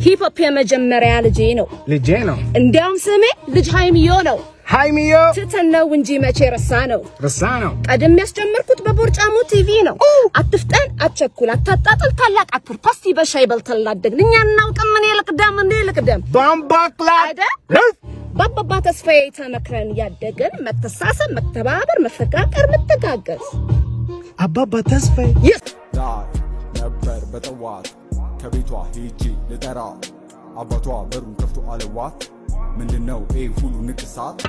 ሂፕሆፕ የመጀመሪያ ልጄ ነው እንዲያውም ስሜ ልጅ ሃይሚዮ ነው ሃይሚዮ ትተነው እንጂ መቼ ረሳ ነው ቀደም ያስጀመርኩት በቦርጫሙ ቲቪ ነው አትፍጠን አትቸኩል አታጣጥል ታላቅ አክር ፓስቲ በሻይ በልተላደግ እኛ እናውቅም ምን ይልቅደም ባምባክላደ ባባባ ተስፋዬ ተመክረን ያደገን መተሳሰብ መተባበር መፈቃቀር መተጋገዝ አባባ ተስፋዬ ነበር በጠዋት ከቤቷ ሄጄ ልጠራ አባቷ በሩን ከፍቶ አለዋት ምንድነው ሁሉ ንቅሳት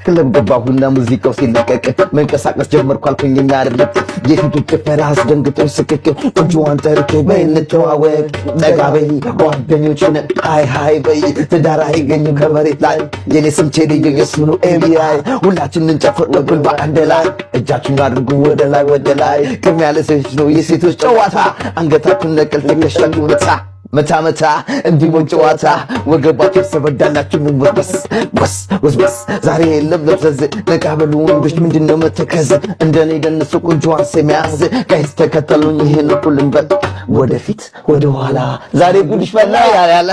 ክለብ ገባሁና ሙዚቃው ሲለቀቅ መንቀሳቀስ ጀመርኩ አልኩኝና አይደለም የፊቱ ጭፈራ አስደንግጦኝ ስቅቅ ቁንጆዋን ጠርቼ በይ እንተዋወቅ ጠጋ በይ ጓደኞች ነን ሃይ በይ ትዳር አይገኝም ከመሬት ላይ የኔ ስም ቴዲ የስሙ ኤቢአይ ሁላችንን እንጨፍር እኩል በአንድ ላይ እጃችሁን አድርጉ ወደ ላይ ቅድሚያ ለሴቶች ነው የሴቶች ጨዋታ አንገታችሁን ነቅል ትከሻሉ መታ እንዲሞን ጨዋታ ወገባችሁ ሰበዳላችሁ ወስ ዛሬ የለም ለብዘዝ ነቃበሉ ወንዶች ምንድነው መተከዝ እንደኔ ደንሱ ቁንጆዋን ሰሚያዝ ጋይስ ተከተሉኝ ይሄን ሁሉንበት ወደፊት ወደ ኋላ ዛሬ ጉድሽ ፈላ ያለ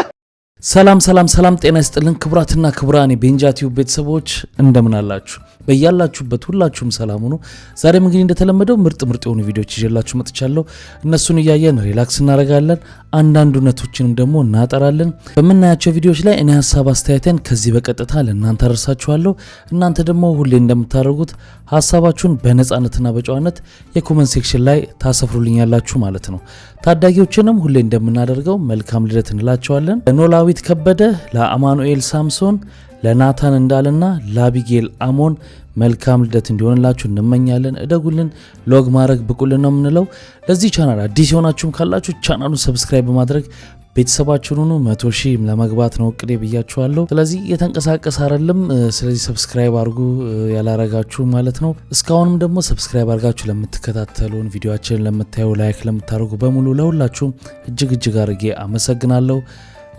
ሰላም ጤና ይስጥልን ክብራትና ክብራን የቤንጃቲው ቤተሰቦች እንደምን አላችሁ በያላችሁበት ሁላችሁም ሰላም ሁኑ ዛሬም እንግዲህ እንደተለመደው ምርጥ የሆኑ ቪዲዮዎች ይዤላችሁ መጥቻለሁ እነሱን ያያየን ሪላክስ እናረጋለን አንዳንድ እውነቶችንም ደግሞ እናጠራለን በመናያቸው ቪዲዮዎች ላይ እኔ ሐሳብ አስተያየቴን ከዚህ በቀጥታ ለእናንተ አደርሳችኋለሁ እናንተ ደግሞ ሁሌ እንደምታደርጉት ሐሳባችሁን በነጻነትና በጨዋነት የኮሜንት ሴክሽን ላይ ታሰፍሩልኛላችሁ ማለት ነው ታዳጊዎችንም ሁሌ እንደምናደርገው መልካም ልደት እንላቸዋለን ለኖላዊት ከበደ ለአማኑኤል ሳምሶን ለናታን እንዳልና ለአቢጌል አሞን መልካም ልደት እንዲሆንላችሁ እንመኛለን እደጉልን ሎግ ማድረግ ብቁልን ነው የምንለው ለዚህ ቻናል አዲስ የሆናችሁም ካላችሁ ቻናሉን ሰብስክራይብ በማድረግ ቤተሰባችሁን ሁኑ 100,000 ለመግባት ነው እቅዴ ብያችኋለሁ ስለዚህ የተንቀሳቀስ አይደለም ስለዚህ ሰብስክራይብ አድርጉ ያላረጋችሁ ማለት ነው እስካሁንም ደግሞ ሰብስክራይብ አድርጋችሁ ለምትከታተሉን ቪዲዮአችንን ለምታዩ ላይክ ለምታደርጉ በሙሉ ለሁላችሁም እጅግ አድርጌ አመሰግናለሁ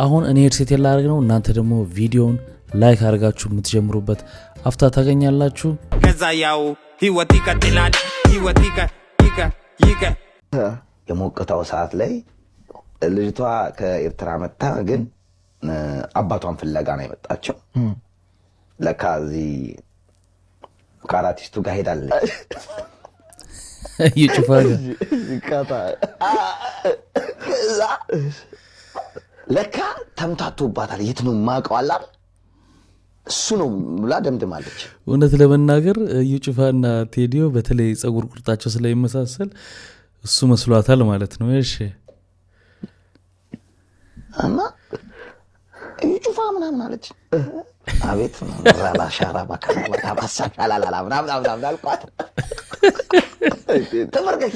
አሁን እኔ ሄድሴት ያላረግ ነው እናንተ ደግሞ ቪዲዮውን ላይክ አድርጋችሁ የምትጀምሩበት አፍታ ታገኛላችሁ ከዛ ያው ህይወት ይቀጥላል ህይወት ይቀ የሞቀታው ሰዓት ላይ ልጅቷ ከኤርትራ መጣ ግን አባቷን ፍለጋ ነው የመጣቸው ለካዚ ካራቲስቱ ጋር ሄዳለች ይጭፋጋ ለካ ተምታቶባታል የት ነው ማቀዋላ እሱ ነው ብላ ደምድማለች እውነት ለመናገር ይጭፋና ቴዲዮ በተለይ ጸጉር ቁርጣቸው ስለሚመሳሰል እሱ መስሏታል ማለት ነው እሺ አማ ይጭፋ ምናምን አለች አቤት ራላ ሻራ ባካላ ባሳካላላ ምናምን አልቋት ተመርገኪ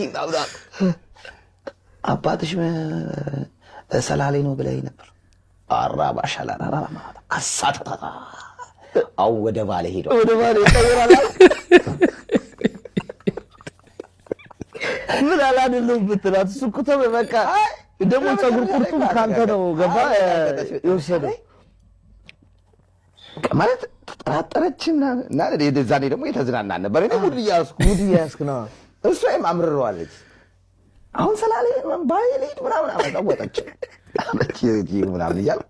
አባትሽ ሰላሌ ነው ብለኝ ነበር አራባ ሻላላ አሳታታ አው ወደ ባለ ሄዶ ይቀየራል ምን አላደለም ብትላት ሱቁቶ በቃ ደሞ ጸጉር ቁርጡም ካንተ ነው ገባ ይወሰደው ማለት ተጠራጠረችና እና ለዛኔ ደግሞ የተዝናና ነበር እኔ ሙድ ያስኩ ነው እሷም አምርረዋለች አሁን ሰላሌ ባይሌ ምናምን አወጣች አመቺ ምናምን ይያል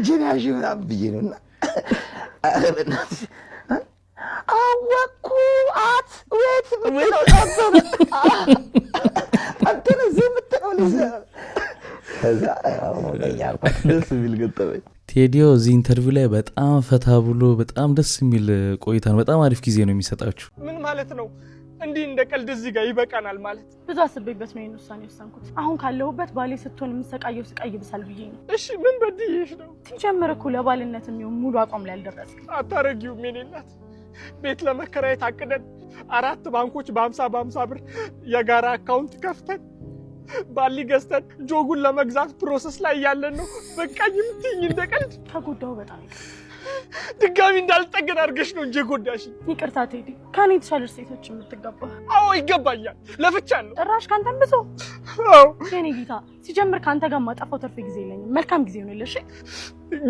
ጂናጂ ምናምን ብዬነውና አረበናት አወኩ አት ወይት ነው አንተ ዝምትለው ለዛ ከዛ ያው ደስ ቢል ገጠመኝ ቴዲዮ እዚህ ኢንተርቪው ላይ በጣም ፈታ ብሎ በጣም ደስ የሚል ቆይታ ነው በጣም አሪፍ ጊዜ ነው የሚሰጣችሁ ምን ማለት ነው እንዴ እንደ ቀልድ እዚህ ጋር ይበቃናል ማለት ብዙ አስቤበት ነው የውሳኔ ወሰንኩት አሁን ካለውበት ባሌ ስትሆን የምሰቃየው ስቃይ ይብሳል ብዬ ነው እሺ ምን በድዬሽ ነው ሲጀመር እኮ ለባልነት የሚሆን ሙሉ አቋም ላይ አልደረስክ አታረጊው ሜኔላት ቤት ለመከራየት አቅደን 4 ባንኮች በ50 ብር የጋራ አካውንት ከፍተን ባሊ ገዝተን ጆጉን ለመግዛት ፕሮሰስ ላይ ያለን ነው በቃኝ ምትኝ እንደ ቀልድ ተጎዳው በጣም ድጋሚ እንዳልጠገን አርገሽ ነው እንጂ ጎዳሽ ይቅርታ ቴዲ ካኔ ተሻለሽ ሴቶች የምትገባ አዎ ይገባኛል ለፍቻለሁ ጭራሽ ካንተም ብዙ አዎ የኔ ጌታ ሲጀምር ካንተ ጋር ማጣፋው ተርፍ ጊዜ የለኝም መልካም ጊዜ ነው ለሽ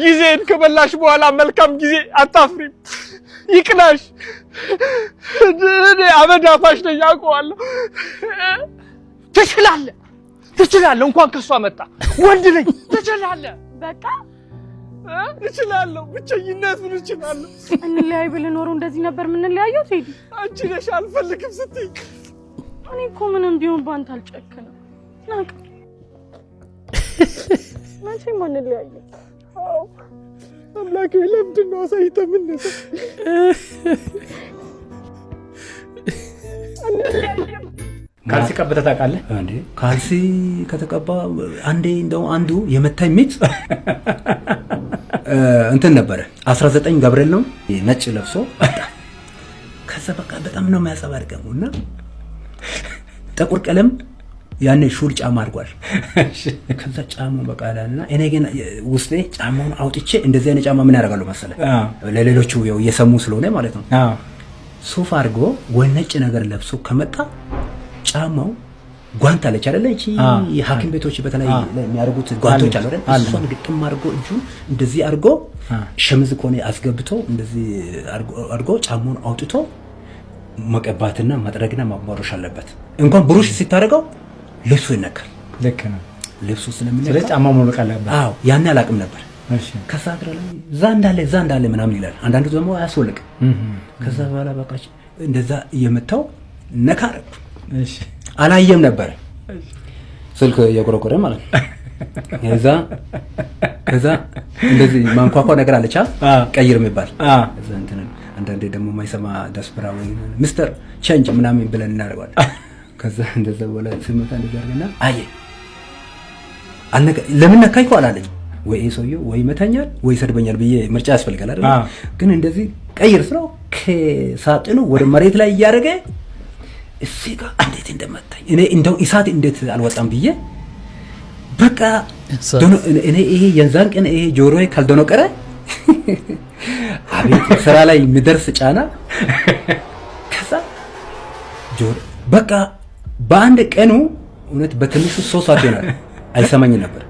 ጊዜን ከበላሽ በኋላ መልካም ጊዜ አታፍሪም ይቅናሽ እኔ አበዳፋሽ ነኝ አውቀዋለሁ ትችላለህ ትችላለህ። እንኳን ከሷ መጣ ወንድ ነኝ። ትችላለህ። በቃ እችላለሁ። ብቸኝነቱን እችላለሁ። እንለያይ ብለህ ኖሮ እንደዚህ ነበር የምንለያየው ቴዲ። አንቺ ነሽ አልፈልግም ስትይ። እኔ እኮ ምንም ቢሆን ባንተ አልጨክንም። ናቅ መቼም አንለያይም። አዎ አምላኬ ለምንድን ነው አሳይተህ የምንነሳው? ካልሲ ቀብተህ ታውቃለህ እንዴ? ካልሲ ከተቀባ አንዴ እንደው አንዱ የመታኝ ሚት እንትን ነበረ 19 ገብርኤል ነው ነጭ ለብሶ ከዛ በቃ በጣም ነው የሚያጸባርቀውና ጥቁር ቀለም ያኔ ሹል ጫማ አድርጓል። ከዛ ጫማው በቃ አላልና እኔ ግን ውስጤ ጫማውን አውጥቼ እንደዚህ አይነት ጫማ ምን ያደርጋሉ መሰለ ለሌሎቹ ያው እየሰሙ ስለሆነ ማለት ነው። ሱፍ አድርጎ ወይ ነጭ ነገር ለብሶ ከመጣ ጫማው ጓንት አለች አይደለ? እቺ የሐኪም ቤቶች በተለይ የሚያደርጉት ጓንቶች አሉ አይደል? እሱን ግጥም አድርጎ እጁን እንደዚህ አድርጎ ሸምዝ ኮኔ አስገብቶ እንደዚህ አድርጎ ጫማውን አውጥቶ መቀባትና መጥረግና ማባረሽ አለበት። እንኳን ብሩሽ ሲታረገው ልብሱ ይነካል። ልክ ነው። ልብሱ ስለሚነካ ስለዚህ ጫማው መውለቅ አለበት። አዎ ያኔ አላቅም ነበር። እሺ ከዛ አድራ ላይ ዛ እንዳለ ምናምን ይላል። አንዳንዱ ደግሞ አያስወልቅ። ከዛ በኋላ በቃ እንደዛ እየመታው ነካረኩ። እሺ አላየም ነበር ስልክ እየቆረቆረ ማለት ነው። ከዛ እንደዚህ ማንኳኳ ነገር አለቻ ቀይር የሚባል ከዛ እንትን አንዳንዴ ደግሞ የማይሰማ ዳስፕራ ወይ ሚስተር ቼንጅ ምናምን ብለን እናደርጋለን። ከዛ እንደዛ በኋላ ስመታ እንደዛ አድርገና አየ ለምን ነካይኩ አላለኝ። ወይ ሰውዬው ወይ መታኛል ወይ ሰድበኛል ብዬ ምርጫ ያስፈልጋል አይደል? ግን እንደዚህ ቀይር ስለው ከሳጥኑ ወደ መሬት ላይ እያደረገ እዚህ ጋር እንዴት እንደመታኝ እኔ እንደው ኢሳት እንዴት አልወጣም ብዬ በቃ እኔ ይሄ የዛን ቀን ይሄ ጆሮዬ ካልደነቀረ አቤት ስራ ላይ የሚደርስ ጫና። ከዛ ጆሮ በቃ በአንድ ቀኑ እውነት በትንሹ 3 ሰዓት ይሆናል አይሰማኝ ነበር።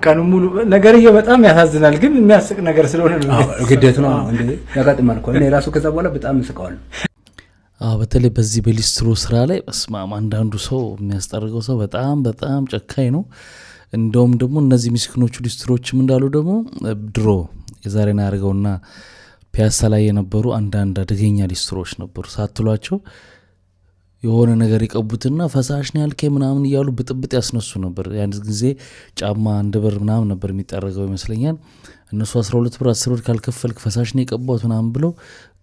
ቀኑ ሙሉ ነገርዬ በጣም ያሳዝናል፣ ግን የሚያስቅ ነገር ስለሆነ ነው። ግዴታ ነው እንዴ ያጋጥማል እኮ እኔ ራሱ ከዛ በኋላ በጣም እንስቀዋለሁ። በተለይ በዚህ በሊስትሮ ስራ ላይ በስማም አንዳንዱ ሰው የሚያስጠርገው ሰው በጣም ጨካኝ ነው። እንደውም ደግሞ እነዚህ ምስኪኖቹ ሊስትሮችም እንዳሉ ደግሞ ድሮ የዛሬን ያርገውና ፒያሳ ላይ የነበሩ አንዳንድ አደገኛ ሊስትሮች ነበሩ። ሳትሏቸው የሆነ ነገር ይቀቡትና ፈሳሽ ነው ያልከኝ ምናምን እያሉ ብጥብጥ ያስነሱ ነበር። ያን ጊዜ ጫማ 1 ብር ምናምን ነበር የሚጠረገው ይመስለኛል። እነሱ 12 ብር 10 ብር ካልከፈልክ ፈሳሽ ነው የቀባሁት ምናምን ብለው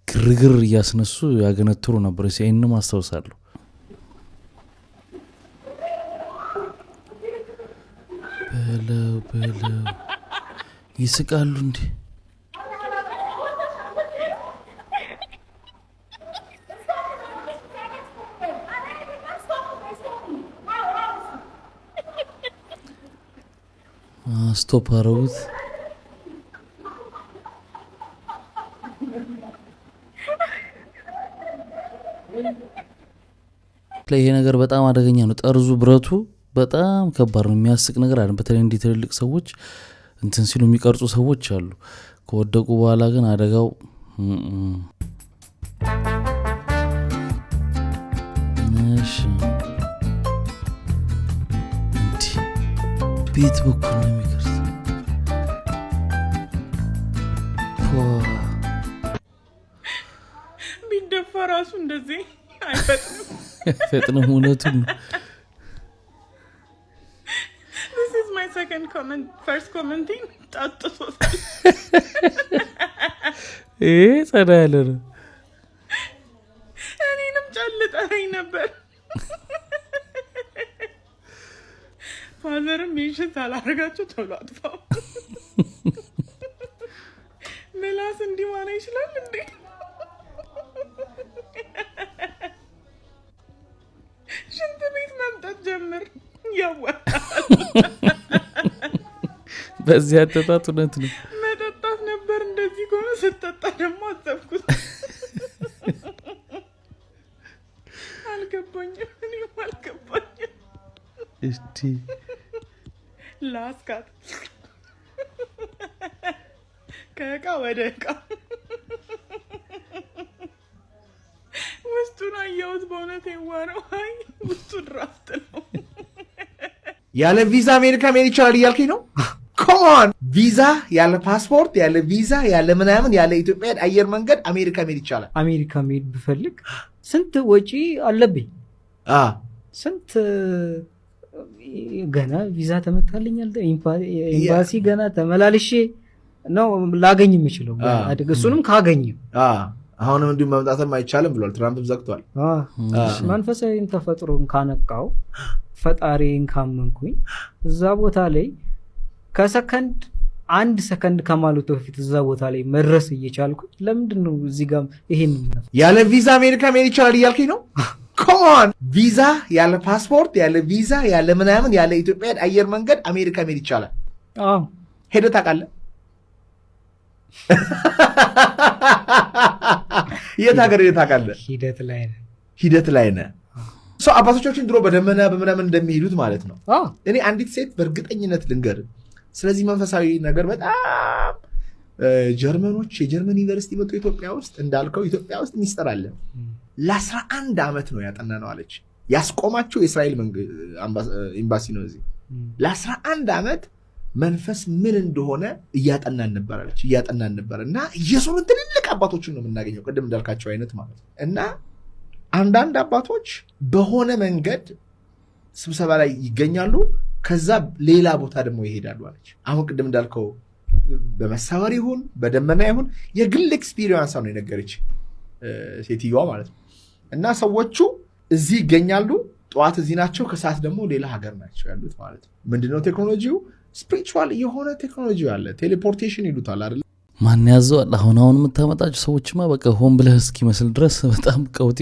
ግርግር እያስነሱ ያገነትሩ ነበር። ይሄንን ማስታወሳለሁ። በለው ይስቃሉ እንዴ? ስቶፕ አረጉት። ይሄ ነገር በጣም አደገኛ ነው። ጠርዙ ብረቱ በጣም ከባድ ነው። የሚያስቅ ነገር አለ። በተለይ እንዲህ ትልልቅ ሰዎች እንትን ሲሉ የሚቀርጹ ሰዎች አሉ። ከወደቁ በኋላ ግን አደጋው እሺ እንዲህ ቤት በኩል ነው የሚቀርጽ። ቢደፋ ራሱ እንደዚህ አይፈጥንም። ፈጥነው እውነቱን ነው። This is my second comment. First commenting ጠጥቶታል። ጸዳ ያለ ነው። እኔንም ጨልጠኝ ነበር። ፋዘርም ሜንሽን ሳላደርጋቸው ቶሎ አጥፋው። ምላስ እንዲህ ማና ይችላል እንዴ? ሽንት ቤት መምጣት ጀምር ያዋጣል። በዚህ አጠጣጥ እውነት ነው። መጠጣት ነበር እንደዚህ ከሆነ ስጠጣ ደግሞ አሰብኩት። አልገባኝም። እኔም አልገባኝም። እስቲ ላስካት ከእቃ ወደ እቃ ውስጡን አየሁት። በእውነት የዋረው አይ ውስጡ ድራፍት ነው። ያለ ቪዛ አሜሪካ መሄድ ይቻላል እያልከኝ ነው? ኮን ቪዛ ያለ ፓስፖርት ያለ ቪዛ ያለ ምናምን ያለ ኢትዮጵያ አየር መንገድ አሜሪካ መሄድ ይቻላል። አሜሪካ መሄድ ብፈልግ ስንት ወጪ አለብኝ? ስንት ገና ቪዛ ተመታልኛል። ኤምባሲ ገና ተመላልሼ ነው ላገኝ የምችለው። እሱንም ካገኝ አሁንም እንዲሁ መምጣትም አይቻልም ብሏል። ትራምፕም ዘግቷል። መንፈሳዊን ተፈጥሮን ካነቃው ፈጣሪን ካመንኩኝ እዛ ቦታ ላይ ከሰከንድ 1 ሰከንድ ከማለቱ በፊት እዛ ቦታ ላይ መድረስ እየቻልኩኝ ለምንድን ነው እዚህ ጋር ይሄን ያለ ቪዛ አሜሪካ መሄድ ይቻላል እያልከኝ ነው? ኮን ቪዛ ያለ ፓስፖርት ያለ ቪዛ ያለ ምናምን ያለ ኢትዮጵያ አየር መንገድ አሜሪካ መሄድ ይቻላል። ሄደህ ታውቃለህ? የት ሀገር ሄደህ ታውቃለህ? ሂደት ላይ ነህ። አባቶቻችን ድሮ በደመና በምናምን እንደሚሄዱት ማለት ነው። እኔ አንዲት ሴት በእርግጠኝነት ልንገር ስለዚህ መንፈሳዊ ነገር በጣም ጀርመኖች የጀርመን ዩኒቨርሲቲ መጥቶ ኢትዮጵያ ውስጥ እንዳልከው ኢትዮጵያ ውስጥ ሚስጥር አለ። ለ11 ዓመት ነው ያጠናነው አለች። ያስቆማቸው የእስራኤል ኤምባሲ ነው እዚህ። ለ11 ዓመት መንፈስ ምን እንደሆነ እያጠናን ነበር አለች። እያጠናን ነበር እና ኢየሱስን ትልልቅ አባቶችን ነው የምናገኘው ቅድም እንዳልካቸው አይነት ማለት ነው። እና አንዳንድ አባቶች በሆነ መንገድ ስብሰባ ላይ ይገኛሉ፣ ከዛ ሌላ ቦታ ደግሞ ይሄዳሉ አለች። አሁን ቅድም እንዳልከው በመሳወር ይሁን በደመና ይሁን የግል ኤክስፒሪየንስ ነው የነገረች ሴትዮዋ ማለት ነው። እና ሰዎቹ እዚህ ይገኛሉ፣ ጠዋት እዚህ ናቸው፣ ከሰዓት ደግሞ ሌላ ሀገር ናቸው ያሉት ማለት ነው። ምንድነው ቴክኖሎጂው? ስፒሪቹዋል የሆነ ቴክኖሎጂ አለ። ቴሌፖርቴሽን ይሉታል አይደል? ማን ያዘዋል? አሁን የምታመጣቸው ሰዎችማ በቃ ሆን ብለህ እስኪመስል ድረስ በጣም ቀውጢ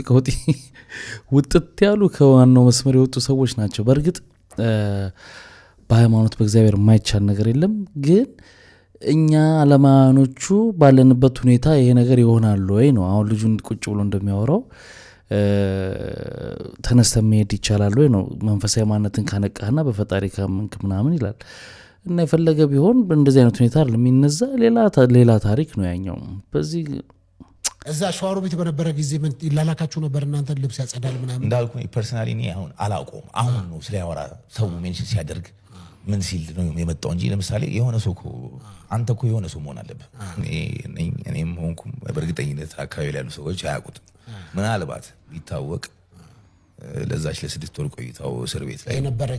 ውጥት ያሉ ከዋናው መስመር የወጡ ሰዎች ናቸው። በእርግጥ በሃይማኖት በእግዚአብሔር የማይቻል ነገር የለም። ግን እኛ አለማኖቹ ባለንበት ሁኔታ ይሄ ነገር ይሆናል ወይ ነው። አሁን ልጁን ቁጭ ብሎ እንደሚያወራው ተነስተ መሄድ ይቻላል ወይ ነው። መንፈሳዊ ማንነትን ካነቃህና በፈጣሪ ካመንክ ምናምን ይላል። እና የፈለገ ቢሆን እንደዚህ አይነት ሁኔታ ለሚነዛ ሌላ ታሪክ ነው ያኛው። በዚህ እዛ ሸዋሮ ቤት በነበረ ጊዜ ምን ይላላካችሁ ነበር? እናንተ ልብስ ያጸዳል ምናምን እንዳልኩ ፐርሰናሊ እኔ አሁን አላውቀውም። አሁን ነው ስለያወራ ሰው ሜንሽን ሲያደርግ ምን ሲል ነው የመጣው እንጂ ለምሳሌ የሆነ ሰው እኮ አንተ እኮ የሆነ ሰው መሆን አለብህ። እኔም ሆንኩም በእርግጠኝነት አካባቢ ላይ ያሉ ሰዎች አያውቁትም። ምናልባት ቢታወቅ ለዛች ለ6 ወር ቆይታው እስር ቤት ላይ የነበረ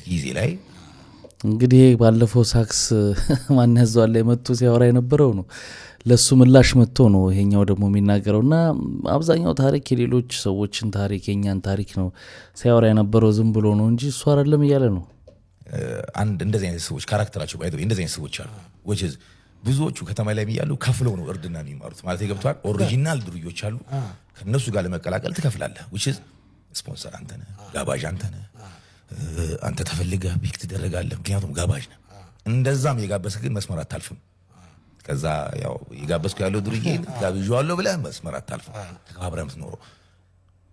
ጊዜ ላይ እንግዲህ ባለፈው ሳክስ ማን ያዘዋል ላይ መጥቶ ሲያወራ የነበረው ነው። ለሱ ምላሽ መጥቶ ነው ይሄኛው ደግሞ የሚናገረውና አብዛኛው ታሪክ የሌሎች ሰዎችን ታሪክ የኛን ታሪክ ነው ሲያወራ የነበረው። ዝም ብሎ ነው እንጂ እሱ አይደለም እያለ ነው። አንድ እንደዚህ አይነት ሰዎች ካራክተራቸው ባይተው እንደዚህ አይነት ሰዎች አሉ። which is ብዙዎቹ ከተማ ላይ ያሉ ከፍለው ነው እርድና የሚማሩት ማለት ይገብቷል። ኦሪጂናል ድርዮች አሉ። ከነሱ ጋር ለመቀላቀል ትከፍላለህ። which is ስፖንሰር አንተ ነህ፣ ጋባዥ አንተ ነህ። አንተ ተፈልገህ ፒክ ትደረጋለህ፣ ምክንያቱም ጋባዥ ነህ። እንደዛም የጋበስክ ግን መስመር አታልፍም። ከዛ ያው የጋበስኩ ያለው ድርዬ ጋብዣዋለሁ ብለህ መስመር አታልፍም። ተከባብረህ የምትኖረው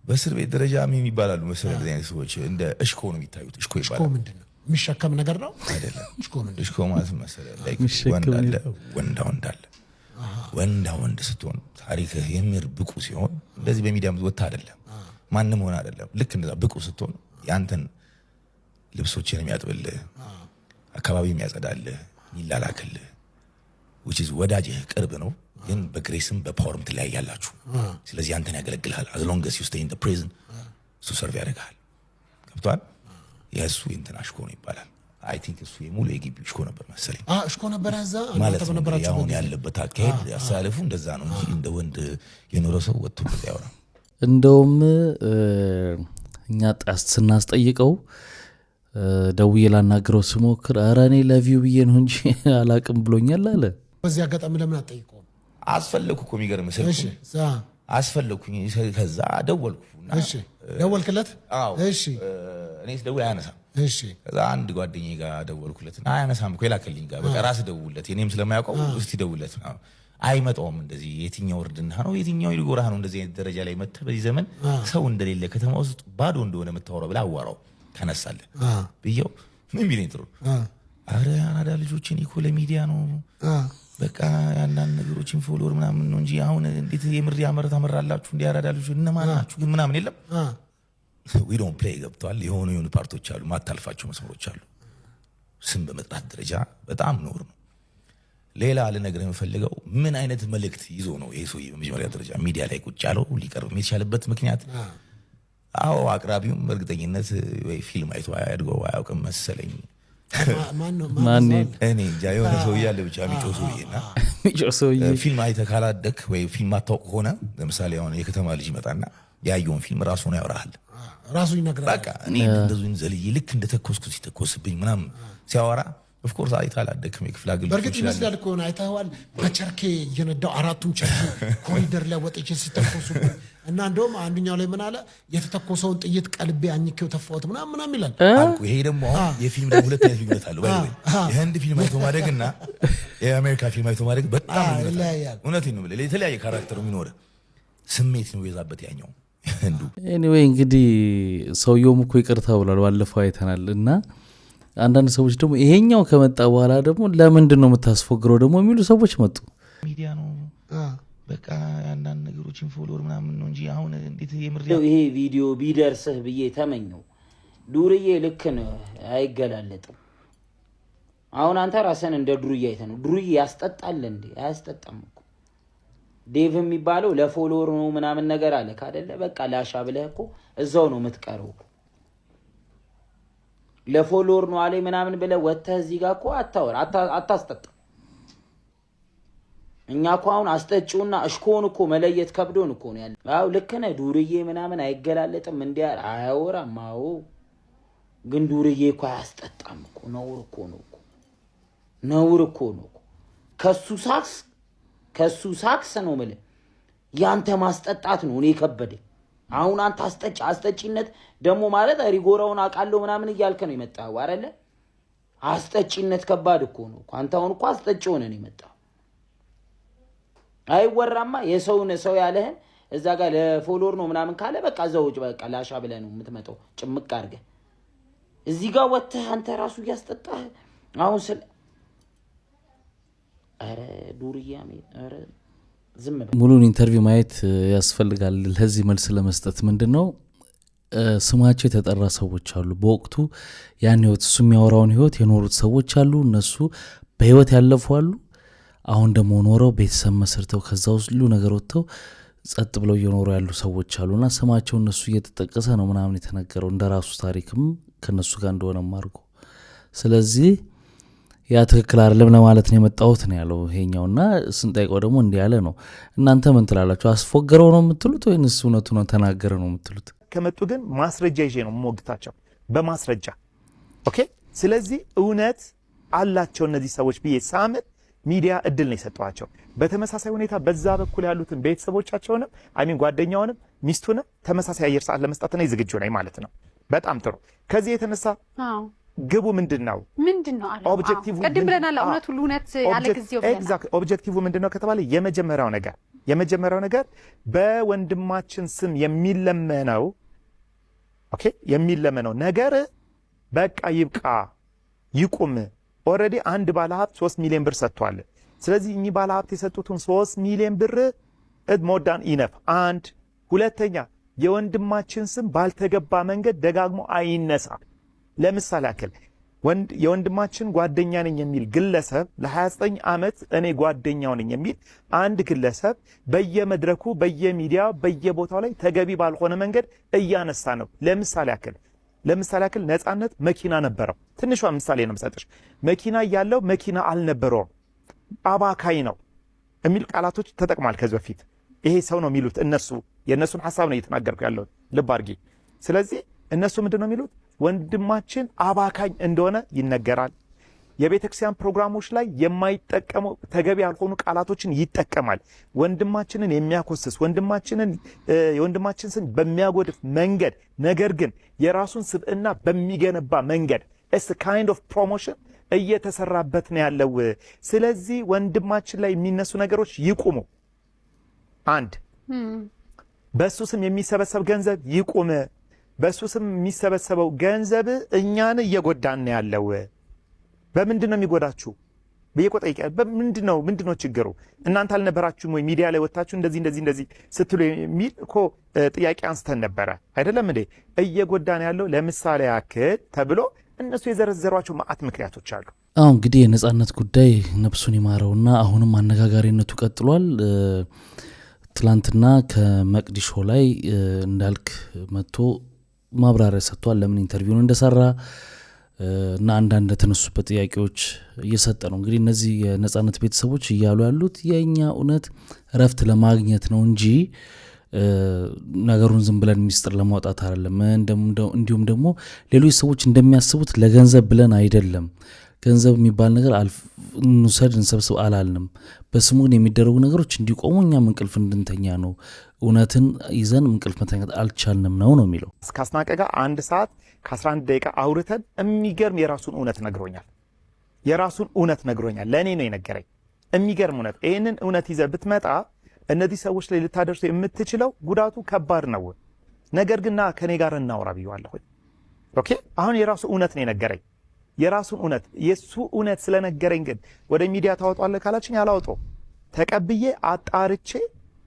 በእስር ቤት ደረጃ የሚባላሉ መሰለህ እንደዚህ አይነት ሰዎች እንደ እሽኮ ነው የሚታዩት። እሽኮ ይባላል። እሽኮ ምንድን ነው? የሚሸከም ነገር ነው አይደለም? እሽኮ ምንድን ነው? እሽኮ ማለት መሰለህ ላይክ ወንድ አለ፣ ወንዳ ወንድ ስትሆን ታሪክህ የሚር ብቁ ሲሆን እንደዚህ በሚዲያ ወጥተህ አይደለም፣ ማንም ሆነ አይደለም። ልክ እንደዛ ብቁ ስትሆን ያንተን ልብሶችን የሚያጥብልህ፣ አካባቢ የሚያጸዳልህ፣ ይላላክልህ which is ወዳጅህ ቅርብ ነው፣ ግን በግሬስም በፓወርም ትለያያላችሁ። ስለዚህ አንተን ያገለግልሃል። as long as you stay in the prison እሱ ሰርቭ ያደርግሃል። ገብቶሃል? የእሱ እንትን እሽኮ ነው ይባላል። I think እሱ የሙሉ የግቢው እሽኮ ነበር መሰለኝ። እሽኮ ነበር ያዛ ማለት ነው። ያሁን ያለበት አካሄድ ያሳልፉ እንደዛ ነው እንጂ እንደ ወንድ የኖረ ሰው ወጥቶ ያወራ። እንደውም እኛ ስናስጠይቀው ደውዬ ላናግረው ስሞክር ኧረ እኔ ለቪው ብዬ ነው እንጂ አላቅም ብሎኛል አለ። በዚህ አጋጣሚ ለምን አትጠይቀውም? አስፈለኩ እኮ የሚገርም ስልኩ አስፈለኩኝ። ከዛ ደወልኩና ደወልክለት? እሺ እኔስ ደውል አያነሳም። እሺ ከዛ አንድ ጓደኛዬ ጋር ደወልኩለትና አያነሳም እኮ የላከልኝ ጋር በቃ ራስ ደውልለት የኔም ስለማያውቀው እስቲ ደውልለት። አይመጣውም። እንደዚህ የትኛው እርድና ነው የትኛው ይጎራህ ነው እንደዚህ አይነት ደረጃ ላይ መጥተህ በዚህ ዘመን ሰው እንደሌለ ከተማ ውስጥ ባዶ እንደሆነ የምታወራው ብለህ አዋራው ተነሳለ ብየው ምን ቢለኝ ጥሩ አረ አራዳ ልጆችን እኮ ለሚዲያ ነው በቃ ያንዳንድ ነገሮችን ፎሎወር ምናምን ነው እንጂ አሁን እንዴት የምር ያመረታላችሁ እንዴ አራዳ ልጆች እነማን ናችሁ ግን ምናምን የለም ዊ ዶንት ፕሌይ ገብቷል። የሆኑ ፓርቶች አሉ ማታልፋቸው መስመሮች አሉ። ስም በመጥራት ደረጃ በጣም ኖር ነው። ሌላ ልነግርህ የምፈልገው ምን አይነት መልእክት ይዞ ነው ይሄ ሰውዬ በመጀመሪያ ደረጃ ሚዲያ ላይ ቁጭ ያለው ሊቀርብ የሚቻልበት ምክንያት? አዎ አቅራቢውም በእርግጠኝነት ወይ ፊልም አይቶ አያድገው አያውቅም መሰለኝ። ማን እኔ እንጃ የሆነ ሰውዬ አለ ብቻ የሚጮህ ሰውዬ ፊልም አይተህ ካላደክ ወይ ፊልም አታውቅ ሆነ ለምሳሌ አሁን የከተማ ልጅ ይመጣና ያየውን ፊልም ራሱ ነው ያወራሃል። ራሱ ይነግራል። በቃ እኔ እንደዚህ ዘልዬ ልክ እንደተኮስኩ ሲተኮስብኝ ምናምን ሲያወራ ኦፍ ኮርስ አይተህ አላደክም። የክፍለ ሀገር በርግጥ ይመስላል እኮ ነው አይተኸዋል። በቸርኬ እየነዳው አራቱም ቸርኬ ኮሪደር ላይ ወጥቼ ሲተኮሱ እና እንደውም አንደኛው ላይ ምን አለ የተተኮሰውን ጥይት ቀልቤ አኝኬው ተፋሁት ምናምን ይላል። ይሄ ደግሞ የፊልም ደግሞ ሁለት አይነት ልዩነት አለው። ባይ የህንድ ፊልም አይቶ ማደግና የአሜሪካ ፊልም አይቶ ማደግ በጣም ይለያያል። እውነቴን ነው የምልህ። የተለያየ ካራክተር የሚኖር ስሜት ነው የዛበት ያኛው እንዱ። ኤኒዌይ እንግዲህ ሰውየውም እኮ ይቅርታ ብሏል ባለፈው አይተናል። እና አንዳንድ ሰዎች ደግሞ ይሄኛው ከመጣ በኋላ ደግሞ ለምንድን ነው የምታስፎግረው ደግሞ የሚሉ ሰዎች መጡ። ሚዲያ ነው በቃ አንዳንድ ነገሮችን ፎሎወር ምናምን ነው እንጂ አሁን እንዴት ይሄ ቪዲዮ ቢደርስህ ብዬ ተመኘው። ዱርዬ ልክ ነው አይገላለጥም። አሁን አንተ ራስህን እንደ ዱርዬ አይተህ ነው። ዱርዬ ያስጠጣል እንዴ? አያስጠጣም እኮ። ዴቭ የሚባለው ለፎሎወር ነው ምናምን ነገር አለ ካደለ በቃ ላሻ ብለህ እኮ እዛው ነው የምትቀረው። ለፎሎወር ነው አለ ምናምን ብለህ ወጥተህ እዚህ ጋር እኮ አታወራ አታስጠጣ። እኛ እኮ አሁን አስጠጪውና እሽኮን እኮ መለየት ከብዶን እኮ ነው ያለ። አው ልክ ነህ ዱርዬ ምናምን አይገላለጥም እንዴ? አያወራም። አዎ ግን ዱርዬ እኮ አያስጠጣም እኮ። ነውር እኮ ነው እኮ ነውር እኮ ነው። ከሱ ሳክስ ነው ማለት ያንተ ማስጠጣት ነው እኔ ከበደኝ። አሁን አንተ አስጠጪነት ደግሞ ማለት ሪጎራውን አቃለው ምናምን እያልከ ነው የመጣው አይደለ? አስጠጪነት ከባድ እኮ ነው። አንተ አሁን እኮ አስጠጪ ሆነ ነው የመጣው። አይወራማ የሰውን ሰው ያለህን እዛ ጋር ለፎሎወር ነው ምናምን ካለ በቃ ዘውጭ በቃ ላሻ ብለህ ነው የምትመጣው ጭምቅ አድርገህ። እዚህ ጋር ወጥተህ አንተ ራሱ እያስጠጣህ አሁን ስለ አረ ዱርያሜ አረ ዝም በል። ሙሉን ኢንተርቪው ማየት ያስፈልጋል ለዚህ መልስ ለመስጠት። ምንድነው ስማቸው የተጠራ ሰዎች አሉ በወቅቱ ያን ህይወት እሱ የሚያወራውን ህይወት የኖሩት ሰዎች አሉ። እነሱ በህይወት ያለፉ አሉ። አሁን ደግሞ ኖረው ቤተሰብ መስርተው ከዛ ውስጥ ሁሉ ነገር ወጥተው ጸጥ ብለው እየኖሩ ያሉ ሰዎች አሉና ስማቸው እነሱ እየተጠቀሰ ነው ምናምን የተነገረው እንደራሱ ታሪክም ከነሱ ጋር እንደሆነም አድርጎ። ስለዚህ ያ ትክክል አይደለም ለማለት ነው የመጣሁት ነው ያለው ይሄኛውና ስንጠይቀው ደግሞ እንዲህ ያለ ነው። እናንተ ምን ትላላችሁ? አስፎገረው ነው የምትሉት ወይንስ እውነቱ ነው ተናገረ ነው የምትሉት? ከመጡ ግን ማስረጃ ይዤ ነው የምሞግታቸው በማስረጃ ኦኬ። ስለዚህ እውነት አላቸው እነዚህ ሰዎች ብዬ ሳምን ሚዲያ እድል ነው የሰጠዋቸው። በተመሳሳይ ሁኔታ በዛ በኩል ያሉትን ቤተሰቦቻቸውንም አይሚን ጓደኛውንም ሚስቱንም ተመሳሳይ አየር ሰዓት ለመስጠት ነው ዝግጁ ነኝ ማለት ነው። በጣም ጥሩ። ከዚህ የተነሳ ግቡ ምንድነው አለ ኦብጀክቲቭ ቀደም ብለናል። እውነት ሁሉ እውነት ያለ ጊዜው ብለናል። ኤግዛክት ኦብጀክቲቭ ምንድነው ከተባለ የመጀመሪያው ነገር በወንድማችን ስም የሚለመነው ነገር በቃ ይብቃ ይቁም። ኦሬዲ አንድ ባለሀብት 3 ሚሊዮን ብር ሰጥቷል። ስለዚህ እኚህ ባለሀብት የሰጡትን 3 ሚሊዮን ብር ሞዳን ኢነፍ። አንድ ሁለተኛ የወንድማችን ስም ባልተገባ መንገድ ደጋግሞ አይነሳ። ለምሳሌ ያክል የወንድማችን ጓደኛ ነኝ የሚል ግለሰብ ለ29 ዓመት እኔ ጓደኛው ነኝ የሚል አንድ ግለሰብ በየመድረኩ በየሚዲያው በየቦታው ላይ ተገቢ ባልሆነ መንገድ እያነሳ ነው። ለምሳሌ ያክል ነፃነት መኪና ነበረው። ትንሿ ምሳሌ ነው የምሰጥሽ። መኪና ያለው መኪና አልነበረውም አባካይ ነው የሚል ቃላቶች ተጠቅሟል ከዚህ በፊት። ይሄ ሰው ነው የሚሉት እነሱ የነሱን ሐሳብ ነው እየተናገርኩ ያለው ልብ አድርጊ። ስለዚህ እነሱ ምንድነው የሚሉት? ወንድማችን አባካኝ እንደሆነ ይነገራል። የቤተክርስቲያን ፕሮግራሞች ላይ የማይጠቀሙ ተገቢ ያልሆኑ ቃላቶችን ይጠቀማል። ወንድማችንን የሚያኮስስ የወንድማችን ስም በሚያጎድፍ መንገድ ነገር ግን የራሱን ስብዕና በሚገነባ መንገድ it's a kind of promotion እየተሰራበት ነው ያለው። ስለዚህ ወንድማችን ላይ የሚነሱ ነገሮች ይቁሙ። አንድ በሱ ስም የሚሰበሰብ ገንዘብ ይቁም። በሱ ስም የሚሰበሰበው ገንዘብ እኛን እየጎዳን ነው ያለው። በምንድን ነው የሚጎዳችሁ? በየቆጠይቀ ምንድነው ችግሩ እናንተ አልነበራችሁም ወይ ሚዲያ ላይ ወጣችሁ እንደዚህ ስትሉ የሚል እኮ ጥያቄ አንስተን ነበረ አይደለም እንዴ እየጎዳን ያለው ለምሳሌ ያክል ተብሎ እነሱ የዘረዘሯቸው ማአት ምክንያቶች አሉ። አሁን እንግዲህ የነጻነት ጉዳይ ነፍሱን ይማረውና አሁንም አነጋጋሪነቱ ቀጥሏል። ትላንትና ከመቅዲሾ ላይ እንዳልክ መጥቶ ማብራሪያ ሰጥቷል ለምን ኢንተርቪውን እንደሰራ እና አንዳንድ የተነሱበት ጥያቄዎች እየሰጠ ነው። እንግዲህ እነዚህ የነጻነት ቤተሰቦች እያሉ ያሉት የኛ እውነት ረፍት ለማግኘት ነው እንጂ ነገሩን ዝም ብለን ሚስጥር ለማውጣት አይደለም። እንዲሁም ደግሞ ሌሎች ሰዎች እንደሚያስቡት ለገንዘብ ብለን አይደለም። ገንዘብ የሚባል ነገር እንውሰድ እንሰብስብ አላልንም። በስሙ ግን የሚደረጉ ነገሮች እንዲቆሙ እኛም እንቅልፍ እንድንተኛ ነው። እውነትን ይዘን እንቅልፍ መተኛት አልቻልንም ነው የሚለው። እስከ አስናቀ ጋር 1 ሰዓት ከ11 ደቂቃ አውርተን የሚገርም የራሱን እውነት ነግሮኛል። ለእኔ ነው የነገረኝ። የሚገርም እውነት። ይህንን እውነት ይዘህ ብትመጣ እነዚህ ሰዎች ላይ ልታደርሱ የምትችለው ጉዳቱ ከባድ ነው። ነገር ግን ከኔ ጋር እናውራ ብየዋለሁ። ኦኬ አሁን የራሱ እውነት ነው የነገረኝ። የራሱን እውነት የሱ እውነት ስለነገረኝ ግን ወደ ሚዲያ ታወጣለህ ካላችኝ አላወጣው። ተቀብዬ አጣርቼ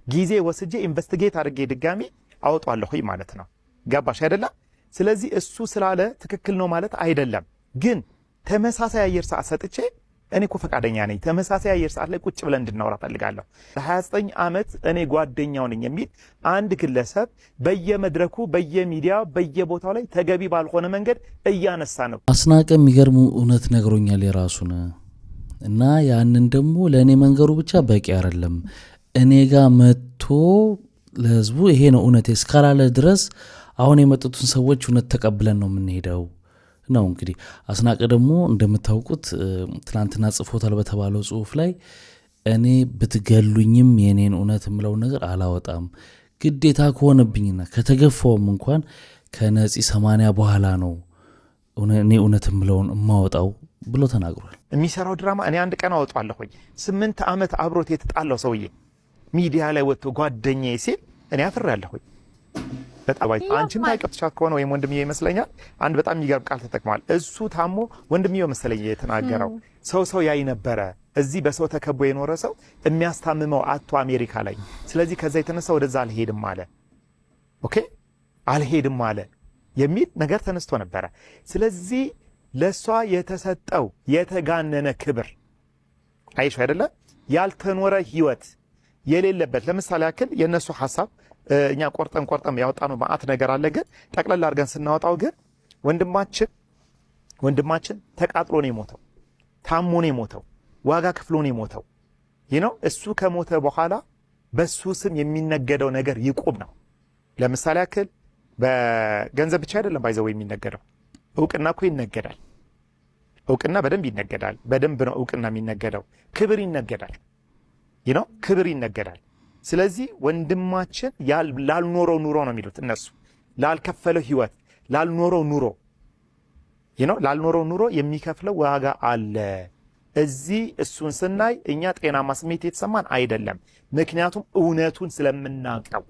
ጊዜ ወስጄ ኢንቨስቲጌት አድርጌ ድጋሚ አወጣለሁ ማለት ነው። ገባሽ አይደለ? ስለዚህ እሱ ስላለ ትክክል ነው ማለት አይደለም። ግን ተመሳሳይ አየር ሰዓት ሰጥቼ እኔ እኮ ፈቃደኛ ነኝ። ተመሳሳይ አየር ሰዓት ላይ ቁጭ ብለን እንድናወራ ፈልጋለሁ። ለ29 ዓመት እኔ ጓደኛው ነኝ የሚል አንድ ግለሰብ በየመድረኩ በየሚዲያ በየቦታው ላይ ተገቢ ባልሆነ መንገድ እያነሳ ነው። አስናቀ የሚገርም እውነት ነግሮኛል የራሱን እና ያንን ደግሞ ለእኔ መንገሩ ብቻ በቂ አይደለም። እኔ ጋር መጥቶ ለህዝቡ ይሄ ነው እውነት እስካላለ ድረስ አሁን የመጡትን ሰዎች እውነት ተቀብለን ነው የምንሄደው ነው። እንግዲህ አስናቀ ደግሞ እንደምታውቁት ትናንትና ጽፎታል በተባለው ጽሁፍ ላይ እኔ ብትገሉኝም የኔን እውነት የምለው ነገር አላወጣም፣ ግዴታ ከሆነብኝና ከተገፋውም እንኳን ከነፂ 80 በኋላ ነው እኔ እውነት የምለውን የማወጣው ብሎ ተናግሯል። የሚሰራው ድራማ እኔ አንድ ቀን አወጣለሁኝ። 8 ዓመት አብሮት የተጣላው ሰውዬ ሚዲያ ላይ ወጥቶ ጓደኛዬ ሲል እኔ አፍሬያለሁኝ። በጣም አንቺም ታውቂያለሽ ከሆነ ወይም ወንድምዬ ይመስለኛል አንድ በጣም የሚገርም ቃል ተጠቅሟል። እሱ ታሞ ወንድምዬው መሰለኝ የተናገረው ሰው ያይ ነበረ። እዚህ በሰው ተከቦ የኖረ ሰው የሚያስታምመው አቶ አሜሪካ ላይ። ስለዚህ ከዛ የተነሳ ወደዛ አልሄድም አለ። ኦኬ አልሄድም አለ የሚል ነገር ተነስቶ ነበረ። ስለዚህ ለሷ የተሰጠው የተጋነነ ክብር አይሽ አይደለ? ያልተኖረ ህይወት የሌለበት ለምሳሌ ያክል የነሱ ሐሳብ እኛ ቆርጠም ያወጣነው ማአት ነገር አለ። ግን ጠቅለል አድርገን ስናወጣው ግን ወንድማችን ተቃጥሎ ነው የሞተው፣ ታሞ ነው የሞተው፣ ዋጋ ከፍሎ ነው የሞተው። እሱ ከሞተ በኋላ በሱ ስም የሚነገደው ነገር ይቁም ነው። ለምሳሌ ያክል በገንዘብ ብቻ አይደለም ባይዘው የሚነገደው፣ እውቅና እኮ ይነገዳል። እውቅና በደንብ ይነገዳል። በደንብ ነው እውቅና የሚነገደው። ክብር ይነገዳል። ክብር ይነገዳል። ስለዚህ ወንድማችን ላልኖረው ኑሮ ነው የሚሉት እነሱ፣ ላልከፈለው ህይወት ላልኖረው ኑሮ የሚከፍለው ዋጋ አለ። እዚህ እሱን ስናይ እኛ ጤናማ ስሜት የተሰማን አይደለም። ምክንያቱም እውነቱን ስለምናውቀው።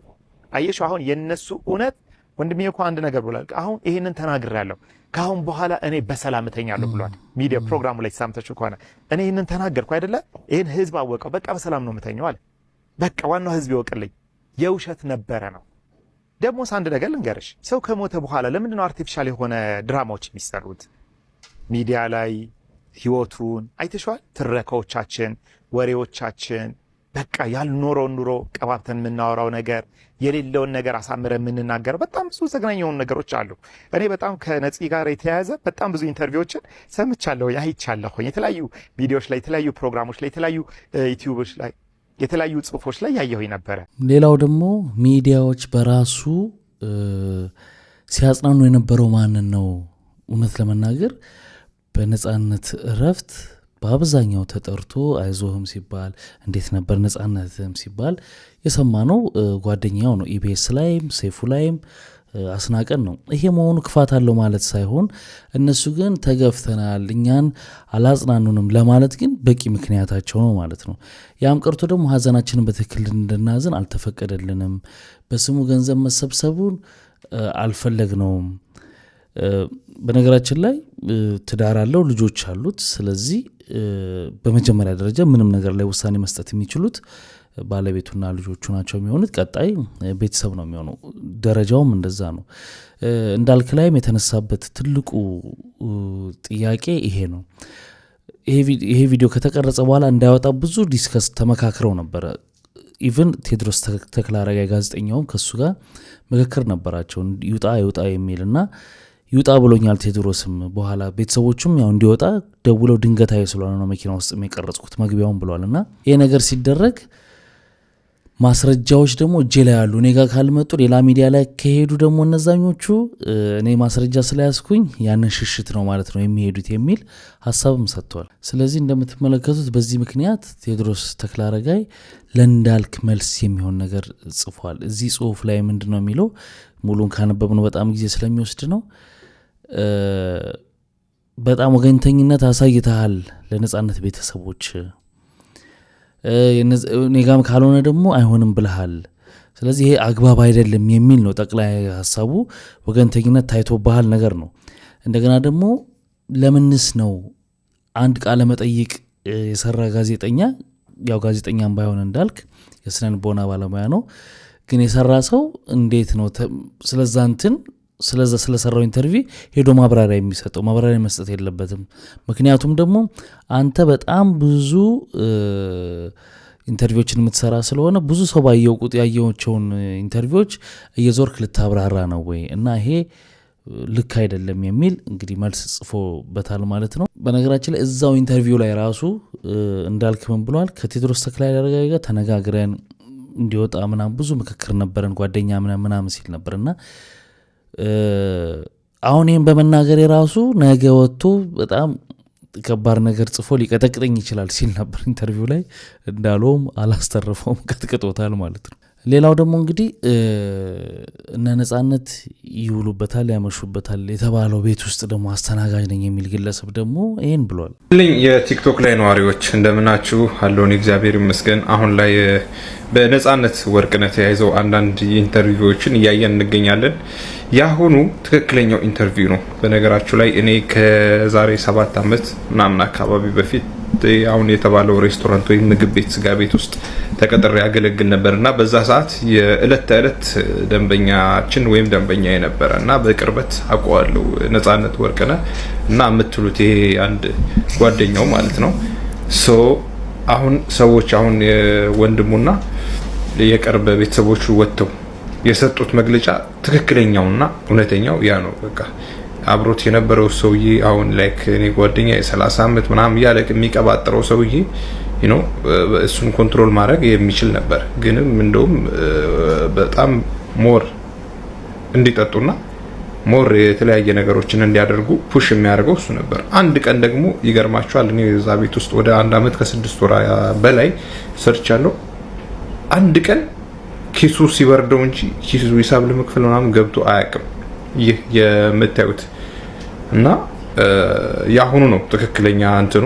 አየሽ አሁን የነሱ እውነት ወንድሜ እኮ አንድ ነገር ብሏል። አሁን ይሄንን ተናግሬያለሁ፣ ካሁን በኋላ እኔ በሰላም እተኛለሁ ብሏል። ሚዲያ ፕሮግራሙ ላይ ተሳምተችሁ ከሆነ እኔ ይሄንን ተናገርኩ አይደለ? ይሄን ህዝብ አወቀው፣ በቃ በሰላም ነው የምተኛው አለ። በቃ ዋናው ህዝብ ይወቅልኝ። የውሸት ነበረ ነው። ደግሞስ አንድ ነገር ልንገርሽ፣ ሰው ከሞተ በኋላ ለምንድን ነው አርቲፊሻል የሆነ ድራማዎች የሚሰሩት? ሚዲያ ላይ ህይወቱን አይተሽዋል። ትረካዎቻችን፣ ወሬዎቻችን በቃ ያልኖረውን ኑሮ ቀባብተን የምናወራው ነገር፣ የሌለውን ነገር አሳምረን የምንናገረው በጣም ብዙ ዘግናኝ የሆኑ ነገሮች አሉ። እኔ በጣም ከነፂ ጋር የተያያዘ በጣም ብዙ ኢንተርቪዎችን ሰምቻለሁ፣ አይቻለሁ። የተለያዩ ቪዲዮዎች ላይ፣ የተለያዩ ፕሮግራሞች ላይ፣ የተለያዩ ዩቲዩቦች ላይ፣ የተለያዩ ጽሁፎች ላይ ያየሁኝ ነበረ። ሌላው ደግሞ ሚዲያዎች በራሱ ሲያጽናኑ የነበረው ማንን ነው? እውነት ለመናገር በነጻነት እረፍት በአብዛኛው ተጠርቶ አይዞህም ሲባል እንዴት ነበር ነጻነትም ሲባል የሰማነው ጓደኛው ነው። ኢቢኤስ ላይም ሴፉ ላይም አስናቀን ነው። ይሄ መሆኑ ክፋት አለው ማለት ሳይሆን እነሱ ግን ተገፍተናል፣ እኛን አላጽናኑንም ለማለት ግን በቂ ምክንያታቸው ነው ማለት ነው። ያም ቀርቶ ደግሞ ሀዘናችንን በትክክል እንድናዝን አልተፈቀደልንም፣ በስሙ ገንዘብ መሰብሰቡን አልፈለግነውም። በነገራችን ላይ ትዳር አለው፣ ልጆች አሉት። ስለዚህ በመጀመሪያ ደረጃ ምንም ነገር ላይ ውሳኔ መስጠት የሚችሉት ባለቤቱና ልጆቹ ናቸው የሚሆኑት። ቀጣይ ቤተሰብ ነው የሚሆነው። ደረጃውም እንደዛ ነው። እንዳልክ ላይም የተነሳበት ትልቁ ጥያቄ ይሄ ነው። ይሄ ቪዲዮ ከተቀረጸ በኋላ እንዳይወጣ ብዙ ዲስከስ ተመካክረው ነበረ። ኢቭን ቴዎድሮስ ተክለአረጋይ ጋዜጠኛውም ከሱ ጋር ምክክር ነበራቸው ይውጣ የሚልና ይውጣ ብሎኛል ቴዎድሮስም። በኋላ ቤተሰቦቹም ያው እንዲወጣ ደውለው ድንገታዊ ስለሆነ ነው መኪና ውስጥ የቀረጽኩት መግቢያውን ብሏልና ይሄ ነገር ሲደረግ ማስረጃዎች ደግሞ እጄ ላይ ያሉ እኔ ጋር ካልመጡ ሌላ ሚዲያ ላይ ከሄዱ ደግሞ እነዛኞቹ እኔ ማስረጃ ስለያዝኩኝ ያንን ሽሽት ነው ማለት ነው የሚሄዱት የሚል ሐሳብም ሰጥቷል። ስለዚህ እንደምትመለከቱት በዚህ ምክንያት ቴዎድሮስ ተክለአረጋይ ለእንዳልክ መልስ የሚሆን ነገር ጽፏል። እዚህ ጽሁፍ ላይ ምንድነው የሚለው ሙሉን ካነበብነው በጣም ጊዜ ስለሚወስድ ነው። በጣም ወገንተኝነት አሳይተሃል ለነጻነት ቤተሰቦች፣ ኔጋም ካልሆነ ደግሞ አይሆንም ብለሃል። ስለዚህ ይሄ አግባብ አይደለም የሚል ነው ጠቅላይ ሐሳቡ። ወገንተኝነት ታይቶብሃል ነገር ነው። እንደገና ደግሞ ለምንስ ነው አንድ ቃለ መጠይቅ የሰራ ጋዜጠኛ ያው ጋዜጠኛም ባይሆን እንዳልክ የስነ ልቦና ባለሙያ ነው፣ ግን የሰራ ሰው እንዴት ነው ስለሰራው ኢንተርቪው ሄዶ ማብራሪያ የሚሰጠው? ማብራሪያ መስጠት የለበትም። ምክንያቱም ደግሞ አንተ በጣም ብዙ ኢንተርቪዎችን የምትሰራ ስለሆነ ብዙ ሰው ባየው ቁጥ ያየዎቸውን ኢንተርቪዎች እየዞርክ ልታብራራ ነው ወይ? እና ይሄ ልክ አይደለም የሚል እንግዲህ መልስ ጽፎበታል ማለት ነው። በነገራችን ላይ እዛው ኢንተርቪው ላይ ራሱ እንዳልክ ምን ብሏል? ከቴዎድሮስ ተክለአረጋይ ጋር ተነጋግረን እንዲወጣ ምናምን ብዙ ምክክር ነበረን ጓደኛ ምናምን ሲል ነበርና አሁን ይህን በመናገር የራሱ ነገ ወጥቶ በጣም ከባድ ነገር ጽፎ ሊቀጠቅጠኝ ይችላል ሲል ነበር ኢንተርቪው ላይ። እንዳለውም አላስተረፈውም፣ ቀጥቅጦታል ማለት ነው። ሌላው ደግሞ እንግዲህ እነ ነጻነት ይውሉበታል ያመሹበታል የተባለው ቤት ውስጥ ደግሞ አስተናጋጅ ነኝ የሚል ግለሰብ ደግሞ ይህን ብሏል። የቲክቶክ ላይ ነዋሪዎች እንደምናችሁ አለውን? እግዚአብሔር ይመስገን። አሁን ላይ በነጻነት ወርቅነህ ተያይዘው አንዳንድ ኢንተርቪዎችን እያየን እንገኛለን። ያሁኑ ትክክለኛው ኢንተርቪው ነው። በነገራችሁ ላይ እኔ ከዛሬ 7 ዓመት ምናምን አካባቢ በፊት አሁን የተባለው ሬስቶራንት ወይም ምግብ ቤት ስጋ ቤት ውስጥ ተቀጥሬ ያገለግል ነበርና በዛ ሰዓት የእለት ተእለት ደንበኛችን ወይም ደንበኛ የነበረ እና በቅርበት አውቀዋለሁ ነጻነት ወርቅነህ እና የምትሉት ይሄ አንድ ጓደኛው ማለት ነው። ሶ አሁን ሰዎች አሁን ወንድሙና የቅርብ ቤተሰቦቹ ወጥተው የሰጡት መግለጫ ትክክለኛውና እውነተኛው ያ ነው። በቃ አብሮት የነበረው ሰውዬ አሁን ላይክ እኔ ጓደኛ የ30 ዓመት ምናምን እያለ የሚቀባጥረው ሰውዬ እሱን ኮንትሮል ማድረግ የሚችል ነበር። ግንም እንደውም በጣም ሞር እንዲጠጡና ሞር የተለያየ ነገሮችን እንዲያደርጉ ፑሽ የሚያደርገው እሱ ነበር። አንድ ቀን ደግሞ ይገርማቸዋል፣ እኔ እዛ ቤት ውስጥ ወደ 1 ዓመት ከ6 ወር በላይ ሰርቻለሁ። አንድ ቀን ኪሱ ሲበርደው እንጂ ኪሱ ሂሳብ ለመክፈል ምናምን ገብቶ አያውቅም። ይህ የምታዩት እና ያሁኑ ነው ትክክለኛ እንትኑ።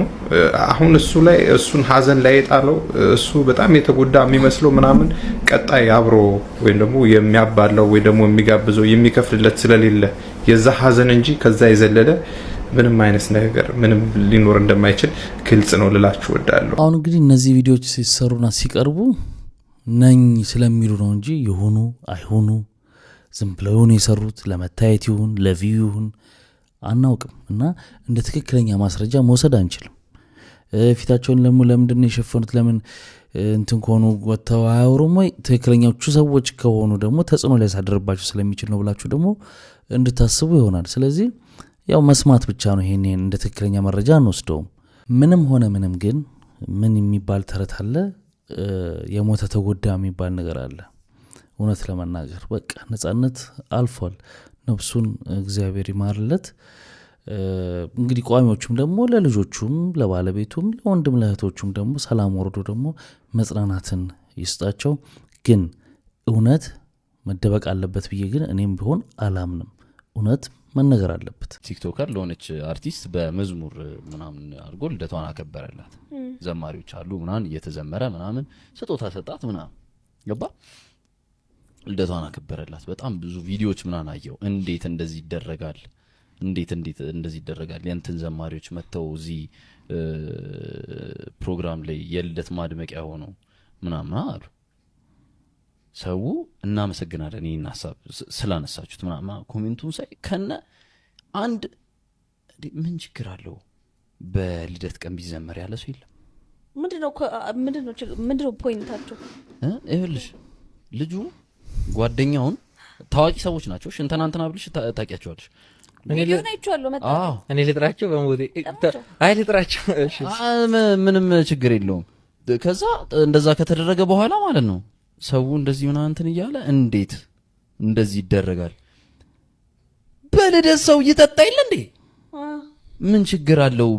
አሁን እሱ ላይ እሱን ሀዘን ላይ የጣለው እሱ በጣም የተጎዳ የሚመስለው ምናምን ቀጣይ አብሮ ወይም ደግሞ የሚያባለው ወይ ደግሞ የሚጋብዘው የሚከፍልለት ስለሌለ የዛ ሀዘን እንጂ ከዛ የዘለለ ምንም አይነት ነገር ምንም ሊኖር እንደማይችል ግልጽ ነው ልላችሁ እወዳለሁ። አሁን እንግዲህ እነዚህ ቪዲዮዎች ሲሰሩና ሲቀርቡ ነኝ ስለሚሉ ነው እንጂ የሆኑ አይሆኑ ዝም ብለው ነው የሰሩት። ለመታየት ይሁን ለቪው ይሁን አናውቅም እና እንደ ትክክለኛ ማስረጃ መውሰድ አንችልም። ፊታቸውን ለምንድን ነው የሸፈኑት? ለምን እንትን ከሆኑ ወጥተው አያወሩም ወይ? ትክክለኛዎቹ ሰዎች ከሆኑ ደግሞ ተጽዕኖ ሊያሳድርባቸው ስለሚችል ነው ብላችሁ ደግሞ እንድታስቡ ይሆናል። ስለዚህ ያው መስማት ብቻ ነው። ይሄን እንደ ትክክለኛ መረጃ አንወስደውም። ምንም ሆነ ምንም ግን ምን የሚባል ተረት አለ፣ የሞተ ተጎዳ የሚባል ነገር አለ። እውነት ለመናገር በቃ ነጻነት አልፏል። ነፍሱን እግዚአብሔር ይማርለት። እንግዲህ ቋሚዎቹም ደግሞ ለልጆቹም ለባለቤቱም ለወንድም ለእህቶቹም ደግሞ ሰላም ወርዶ ደግሞ መጽናናትን ይስጣቸው። ግን እውነት መደበቅ አለበት ብዬ ግን እኔም ቢሆን አላምንም። እውነት መነገር አለበት። ቲክቶከር ለሆነች አርቲስት በመዝሙር ምናምን አድርጎ ልደቷን አከበረላት። ዘማሪዎች አሉ ምናምን እየተዘመረ ምናምን ስጦታ ሰጣት ምናምን ገባ ልደቷን አከበረላት። በጣም ብዙ ቪዲዮዎች ምናምን አየው። እንዴት እንደዚህ ይደረጋል? እንዴት እንደዚህ ይደረጋል? ያንተን ዘማሪዎች መተው እዚህ ፕሮግራም ላይ የልደት ማድመቂያ ሆነው ምናምን አሉ። ሰው እናመሰግናለን ይህን ሀሳብ ስላነሳችሁት ምናምን ኮሜንቱን ሳይ ከነ አንድ ምን ችግር አለው በልደት ቀን ቢዘመር ያለ ሰው የለም። ምንድነው ፖይንታቸው? ይኸውልሽ ልጁ ጓደኛውን ታዋቂ ሰዎች ናቸው። እንትና ብልሽ ታውቂያቸዋለሽ? እኔ ልጥራቸው በሞቴ አይ ልጥራቸው ምንም ችግር የለውም። ከዛ እንደዛ ከተደረገ በኋላ ማለት ነው ሰው እንደዚህ ምናምን እንትን እያለ እንዴት እንደዚህ ይደረጋል? በልደት ሰው ይጠጣ የለ እንዴ? ምን ችግር አለው?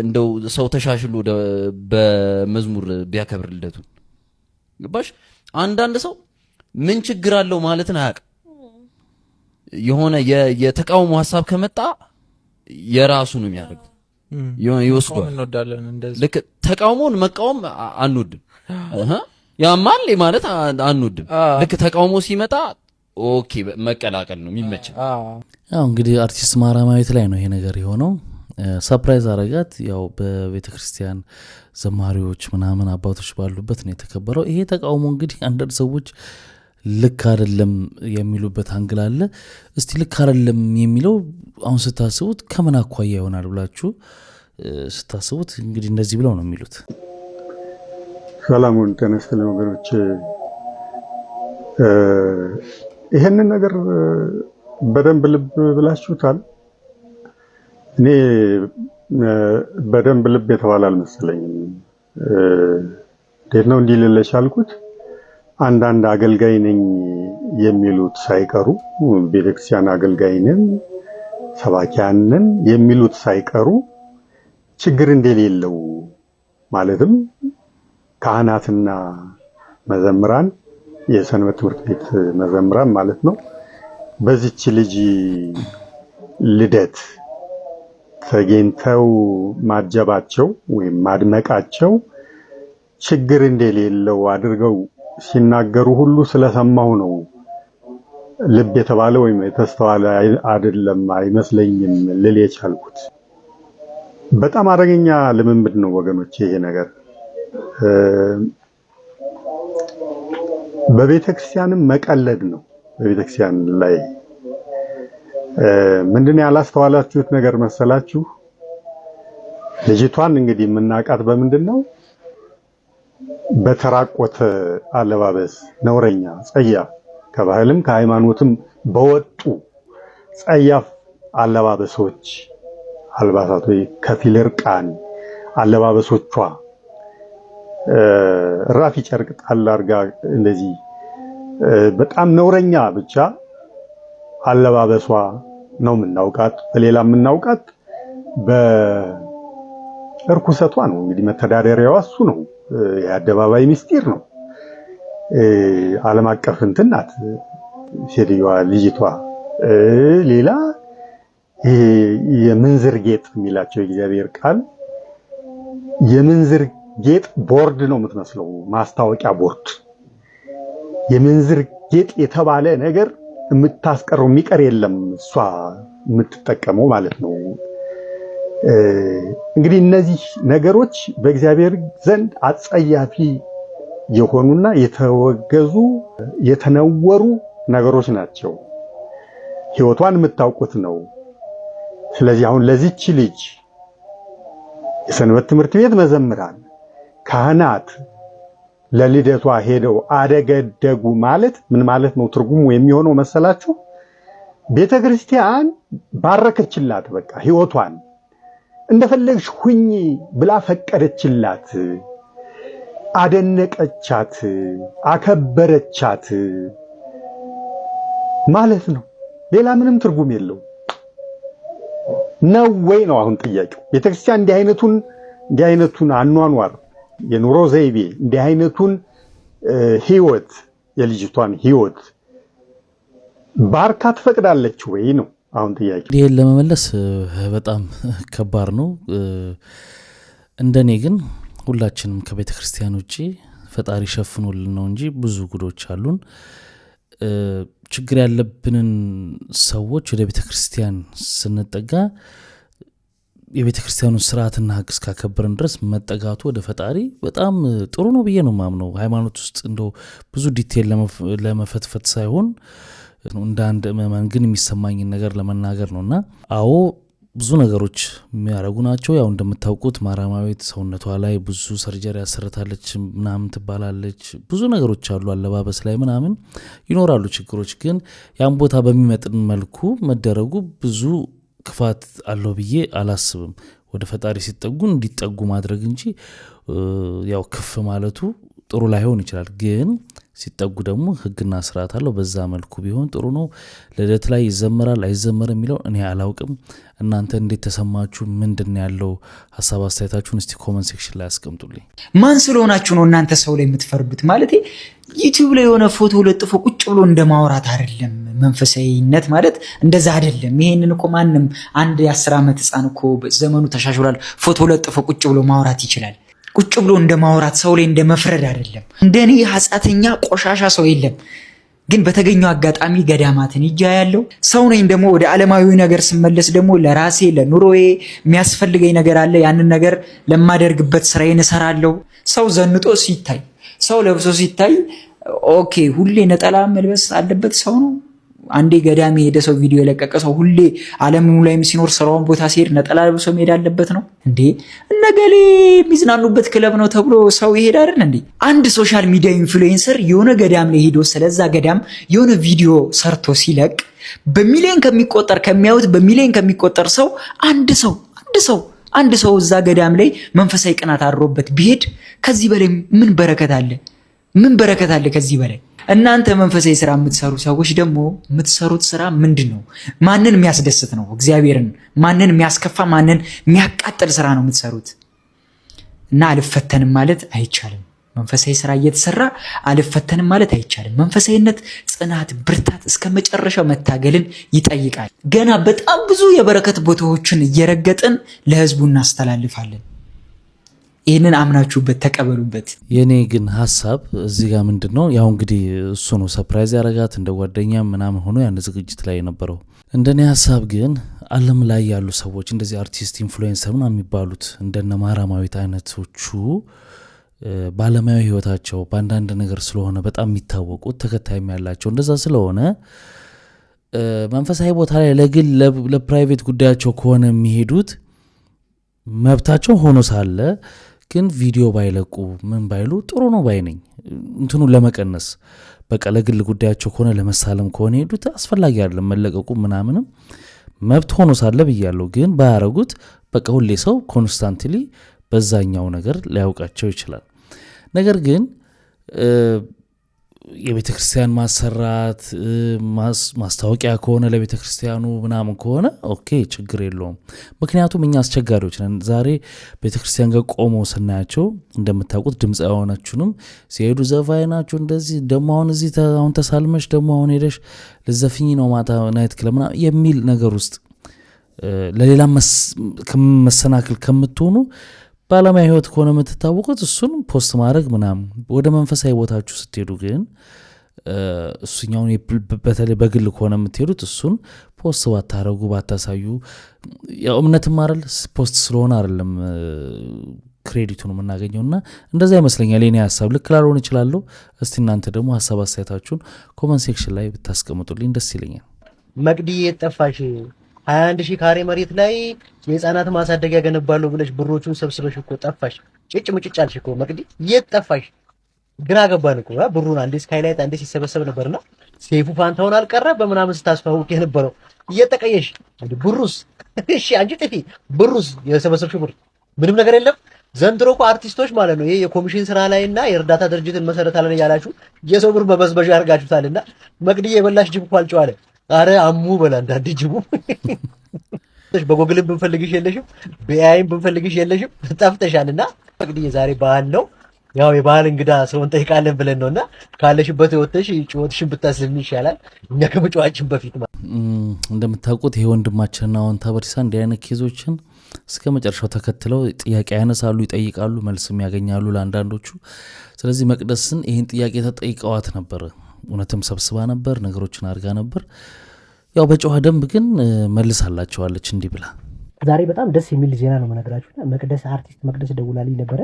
እንደው ሰው ተሻሽሎ በመዝሙር ቢያከብር ልደቱን ገባሽ? አንዳንድ ሰው ምን ችግር አለው ማለትን አያውቅም። የሆነ የተቃውሞ ሀሳብ ከመጣ የራሱ ነው የሚያደርገው ይወስዷል። ልክ ተቃውሞን መቃወም አንወድም ያማል ማለት አንወድም። ልክ ተቃውሞ ሲመጣ ኦኬ መቀላቀል ነው የሚመቸው። ያው እንግዲህ አርቲስት ማራማዊት ላይ ነው ይሄ ነገር የሆነው። ሰርፕራይዝ አረጋት። ያው በቤተክርስቲያን ዘማሪዎች ምናምን አባቶች ባሉበት ነው የተከበረው። ይሄ ተቃውሞ እንግዲህ አንዳንድ ሰዎች ልክ አይደለም የሚሉበት አንግል አለ። እስቲ ልክ አይደለም የሚለው አሁን ስታስቡት ከምን አኳያ ይሆናል ብላችሁ ስታስቡት እንግዲህ እንደዚህ ብለው ነው የሚሉት። ሰላሙን ተነስተን ወገኖች ይሄንን ነገር በደንብ ልብ ብላችሁታል? እኔ በደንብ ልብ የተባለ አልመሰለኝም። እንዴት ነው እንዲህ ልለሽ አልኩት? አንዳንድ አገልጋይ ነኝ የሚሉት ሳይቀሩ ቤተክርስቲያን አገልጋይ ነን ሰባኪያን ነን የሚሉት ሳይቀሩ ችግር እንደሌለው ማለትም ካህናትና መዘምራን የሰንበት ትምህርት ቤት መዘምራን ማለት ነው በዚች ልጅ ልደት ተገኝተው ማጀባቸው ወይም ማድመቃቸው ችግር እንደሌለው አድርገው ሲናገሩ ሁሉ ስለሰማው ነው ልብ የተባለ ወይም የተስተዋለ አይደለም አይመስለኝም ልል የቻልኩት። በጣም አደገኛ ልምምድ ነው ወገኖች ይሄ ነገር። በቤተክርስቲያንም መቀለድ ነው። በቤተክርስቲያን ላይ ምንድነው ያላስተዋላችሁት ነገር መሰላችሁ? ልጅቷን እንግዲህ የምናውቃት በምንድነው? በተራቆተ አለባበስ ነውረኛ፣ ጸያፍ ከባህልም ከሃይማኖትም በወጡ ጸያፍ አለባበሶች አልባሳት ወይ ከፊል እርቃን አለባበሶቿ ራፊ ጨርቅ ጣል አድርጋ እንደዚህ በጣም ነውረኛ ብቻ አለባበሷ ነው የምናውቃት። በሌላ የምናውቃት በእርኩሰቷ ነው። እንግዲህ መተዳደሪያዋ እሱ ነው። የአደባባይ ምስጢር ነው። ዓለም አቀፍ እንትን ናት ሴትዮዋ ልጅቷ። ሌላ የምንዝር ጌጥ የሚላቸው የእግዚአብሔር ቃል የምንዝር ጌጥ ቦርድ ነው የምትመስለው፣ ማስታወቂያ ቦርድ። የምንዝር ጌጥ የተባለ ነገር የምታስቀረው የሚቀር የለም፣ እሷ የምትጠቀመው ማለት ነው። እንግዲህ እነዚህ ነገሮች በእግዚአብሔር ዘንድ አጸያፊ የሆኑና የተወገዙ የተነወሩ ነገሮች ናቸው። ሕይወቷን የምታውቁት ነው። ስለዚህ አሁን ለዚች ልጅ የሰንበት ትምህርት ቤት መዘምራን ካህናት ለልደቷ ሄደው አደገደጉ ማለት ምን ማለት ነው? ትርጉሙ የሚሆነው መሰላችሁ? ቤተክርስቲያን ባረከችላት፣ በቃ ሕይወቷን እንደፈለግሽ ሁኚ ብላ ፈቀደችላት፣ አደነቀቻት፣ አከበረቻት ማለት ነው። ሌላ ምንም ትርጉም የለው ነው ወይ ነው አሁን ጥያቄው። ቤተክርስቲያን እንዲህ አይነቱን አኗኗር የኑሮ ዘይቤ እንዲህ አይነቱን ህይወት የልጅቷን ህይወት ባርካ ትፈቅዳለች ወይ ነው አሁን ጥያቄ። ይሄን ለመመለስ በጣም ከባድ ነው። እንደኔ ግን ሁላችንም ከቤተ ክርስቲያን ውጪ ፈጣሪ ሸፍኖልን ነው እንጂ ብዙ ጉዶች አሉን። ችግር ያለብንን ሰዎች ወደ ቤተ ክርስቲያን ስንጠጋ የቤተ ክርስቲያኑን ስርዓትና ሕግ እስካከበርን ድረስ መጠጋቱ ወደ ፈጣሪ በጣም ጥሩ ነው ብዬ ነው ማምነው። ሃይማኖት ውስጥ እንደው ብዙ ዲቴል ለመፈትፈት ሳይሆን እንደ አንድ ምእመን ግን የሚሰማኝን ነገር ለመናገር ነውና አዎ ብዙ ነገሮች የሚያረጉ ናቸው። ያው እንደምታውቁት ማራማዊት ሰውነቷ ላይ ብዙ ሰርጀሪ ያሰርታለች ምናምን ትባላለች። ብዙ ነገሮች አሉ፣ አለባበስ ላይ ምናምን ይኖራሉ ችግሮች። ግን ያን ቦታ በሚመጥን መልኩ መደረጉ ብዙ ክፋት አለው ብዬ አላስብም። ወደ ፈጣሪ ሲጠጉ እንዲጠጉ ማድረግ እንጂ ያው ክፍ ማለቱ ጥሩ ላይሆን ይችላል። ግን ሲጠጉ ደግሞ ህግና ስርዓት አለው። በዛ መልኩ ቢሆን ጥሩ ነው። ልደት ላይ ይዘመራል አይዘመር የሚለው እኔ አላውቅም። እናንተ እንዴት ተሰማችሁ? ምንድን ያለው ሀሳብ አስተያየታችሁን እስቲ ኮመንት ሴክሽን ላይ አስቀምጡልኝ። ማን ስለሆናችሁ ነው እናንተ ሰው ላይ የምትፈርዱት? ማለት ዩቲዩብ ላይ የሆነ ፎቶ ለጥፎ ቁጭ ብሎ እንደማውራት አይደለም። መንፈሳዊነት ማለት እንደዛ አይደለም። ይሄንን እኮ ማንም አንድ የ10 ዓመት ህፃን እኮ ዘመኑ ተሻሽሏል፣ ፎቶ ለጥፎ ቁጭ ብሎ ማውራት ይችላል። ቁጭ ብሎ እንደማውራት ሰው ላይ እንደመፍረድ አይደለም። እንደኔ ኃጢአተኛ ቆሻሻ ሰው የለም። ግን በተገኘው አጋጣሚ ገዳማትን ይጃ ያለው ሰው ነኝ። ደግሞ ወደ ዓለማዊ ነገር ስመለስ ደግሞ ለራሴ ለኑሮዬ የሚያስፈልገኝ ነገር አለ። ያንን ነገር ለማደርግበት ስራዬን እሰራለሁ። ሰው ዘንጦ ሲታይ፣ ሰው ለብሶ ሲታይ ኦኬ ሁሌ ነጠላ መልበስ አለበት ሰው ነው? አንዴ ገዳም የሄደ ሰው ቪዲዮ የለቀቀ ሰው ሁሌ ዓለሙ ላይም ሲኖር ስራውን ቦታ ሲሄድ ነጠላ ለብሶ መሄድ አለበት ነው እንዴ? እነገሌ የሚዝናኑበት ክለብ ነው ተብሎ ሰው ይሄድ አይደል እንዴ? አንድ ሶሻል ሚዲያ ኢንፍሉዌንሰር የሆነ ገዳም ላይ ሄዶ ስለዛ ገዳም የሆነ ቪዲዮ ሰርቶ ሲለቅ በሚሊዮን ከሚቆጠር ከሚያዩት በሚሊዮን ከሚቆጠር ሰው አንድ ሰው እዛ ገዳም ላይ መንፈሳዊ ቅናት አድሮበት ቢሄድ ከዚህ በላይ ምን በረከት አለ? ምን በረከት አለ ከዚህ በላይ? እናንተ መንፈሳዊ ስራ የምትሰሩ ሰዎች ደግሞ የምትሰሩት ስራ ምንድን ነው? ማንን የሚያስደስት ነው? እግዚአብሔርን ማንን የሚያስከፋ ማንን የሚያቃጥል ስራ ነው የምትሰሩት? እና አልፈተንም ማለት አይቻልም። መንፈሳዊ ስራ እየተሰራ አልፈተንም ማለት አይቻልም። መንፈሳዊነት ጽናት፣ ብርታት፣ እስከ መጨረሻው መታገልን ይጠይቃል። ገና በጣም ብዙ የበረከት ቦታዎችን እየረገጥን ለህዝቡ እናስተላልፋለን። ይህንን አምናችሁበት ተቀበሉበት። የኔ ግን ሀሳብ እዚህ ጋር ምንድን ነው፣ ያው እንግዲህ እሱ ነው ሰርፕራይዝ ያረጋት እንደ ጓደኛ ምናምን ሆኖ ያን ዝግጅት ላይ የነበረው። እንደኔ ሀሳብ ግን ዓለም ላይ ያሉ ሰዎች እንደዚህ አርቲስት ኢንፍሉዌንሰር ምናምን የሚባሉት እንደነ ማራማዊት አይነቶቹ ባለሙያዊ ህይወታቸው በአንዳንድ ነገር ስለሆነ በጣም የሚታወቁት ተከታይም ያላቸው እንደዛ ስለሆነ መንፈሳዊ ቦታ ላይ ለግል ለፕራይቬት ጉዳያቸው ከሆነ የሚሄዱት መብታቸው ሆኖ ሳለ ግን ቪዲዮ ባይለቁ ምን ባይሉ ጥሩ ነው ባይነኝ። እንትኑን ለመቀነስ በቃ ለግል ጉዳያቸው ከሆነ ለመሳለም ከሆነ ሄዱት አስፈላጊ አይደለም መለቀቁ ምናምንም መብት ሆኖ ሳለ ብያለሁ። ግን ባያረጉት በቃ ሁሌ ሰው ኮንስታንትሊ በዛኛው ነገር ሊያውቃቸው ይችላል። ነገር ግን የቤተ ክርስቲያን ማሰራት ማስታወቂያ ከሆነ ለቤተ ክርስቲያኑ ምናምን ከሆነ ኦኬ ችግር የለውም። ምክንያቱም እኛ አስቸጋሪዎች ነን። ዛሬ ቤተ ክርስቲያን ጋር ቆመው ስናያቸው እንደምታውቁት ድምፅ የሆናችሁንም ሲሄዱ ዘፋኝ ናችሁ እንደዚህ ደሞ አሁን እዚህ አሁን ተሳልመሽ ደሞ አሁን ሄደሽ ልዘፍኝ ነው ማታ ናይት ክለብ ምናምን የሚል ነገር ውስጥ ለሌላ መሰናክል ከምትሆኑ ባለሙያ ህይወት ከሆነ የምትታወቁት እሱን ፖስት ማድረግ ምናምን። ወደ መንፈሳዊ ቦታችሁ ስትሄዱ ግን እሱኛውን በተለይ በግል ከሆነ የምትሄዱት እሱን ፖስት ባታረጉ ባታሳዩ። ያው እምነትም አይደል ፖስት ስለሆነ አይደለም ክሬዲቱን የምናገኘው እና እንደዛ ይመስለኛል። የኔ ሀሳብ ልክ ላልሆን ይችላለሁ። እስቲ እናንተ ደግሞ ሀሳብ አስተያየታችሁን ኮመንት ሴክሽን ላይ ብታስቀምጡልኝ ደስ ይለኛል። መቅዲ የጠፋሽ 21,000 ካሬ መሬት ላይ የህፃናት ማሳደጊያ ገነባለሁ ብለሽ ብሮቹን ሰብስበሽ እኮ ጠፋሽ። ጭጭ ምጭጭ አልሽ እኮ መቅዲ። የት ጠፋሽ? ግራ ገባን እኮ። ብሩን አንዴ ስካይላይት አንዴ ሲሰበሰብ ነበርና ሴፉ ፋንታውን አልቀረ በምናምን ስታስፋውቅ የነበረው እየተቀየሽ ብሩስ? እሺ አንቺ ጥፊ። ብሩስ የሰበሰብሽው ብር ምንም ነገር የለም። ዘንድሮ እኮ አርቲስቶች ማለት ነው ይሄ የኮሚሽን ስራ ላይና የእርዳታ ድርጅትን መሰረታለን ያላችሁ የሰው ብር በበዝበዣ ያርጋችሁታልና መቅዲ የበላሽ ጅብ እኮ አልጨዋለ። አረ አሙ በላ እንዳንድ ጅቡ በጎግልም ብንፈልግሽ የለሽም፣ በአይም ብንፈልግሽ የለሽም፣ ጠፍተሻልና መቅዲ ዛሬ በዓል ነው። ያው የበዓል እንግዳ ስለሆን ጠይቃለን ብለን ነውና ካለሽበት ወጥተሽ ጩኸትሽን ብታሰሚ ይሻላል እኛ ከመጫዋችን በፊት ማለት። እንደምታውቁት ይሄ ወንድማችንና አዎንታ በሪሳ እንዲህ አይነት ኬዞችን እስከ መጨረሻው ተከትለው ጥያቄ ያነሳሉ፣ ይጠይቃሉ፣ መልስም ያገኛሉ ለአንዳንዶቹ። ስለዚህ መቅደስን ይህን ጥያቄ ተጠይቀዋት ነበር እውነትም ሰብስባ ነበር፣ ነገሮችን አድርጋ ነበር። ያው በጨዋ ደንብ ግን መልሳላቸዋለች እንዲህ ብላ። ዛሬ በጣም ደስ የሚል ዜና ነው መነግራችሁ። መቅደስ አርቲስት መቅደስ ደውላልኝ ነበረ።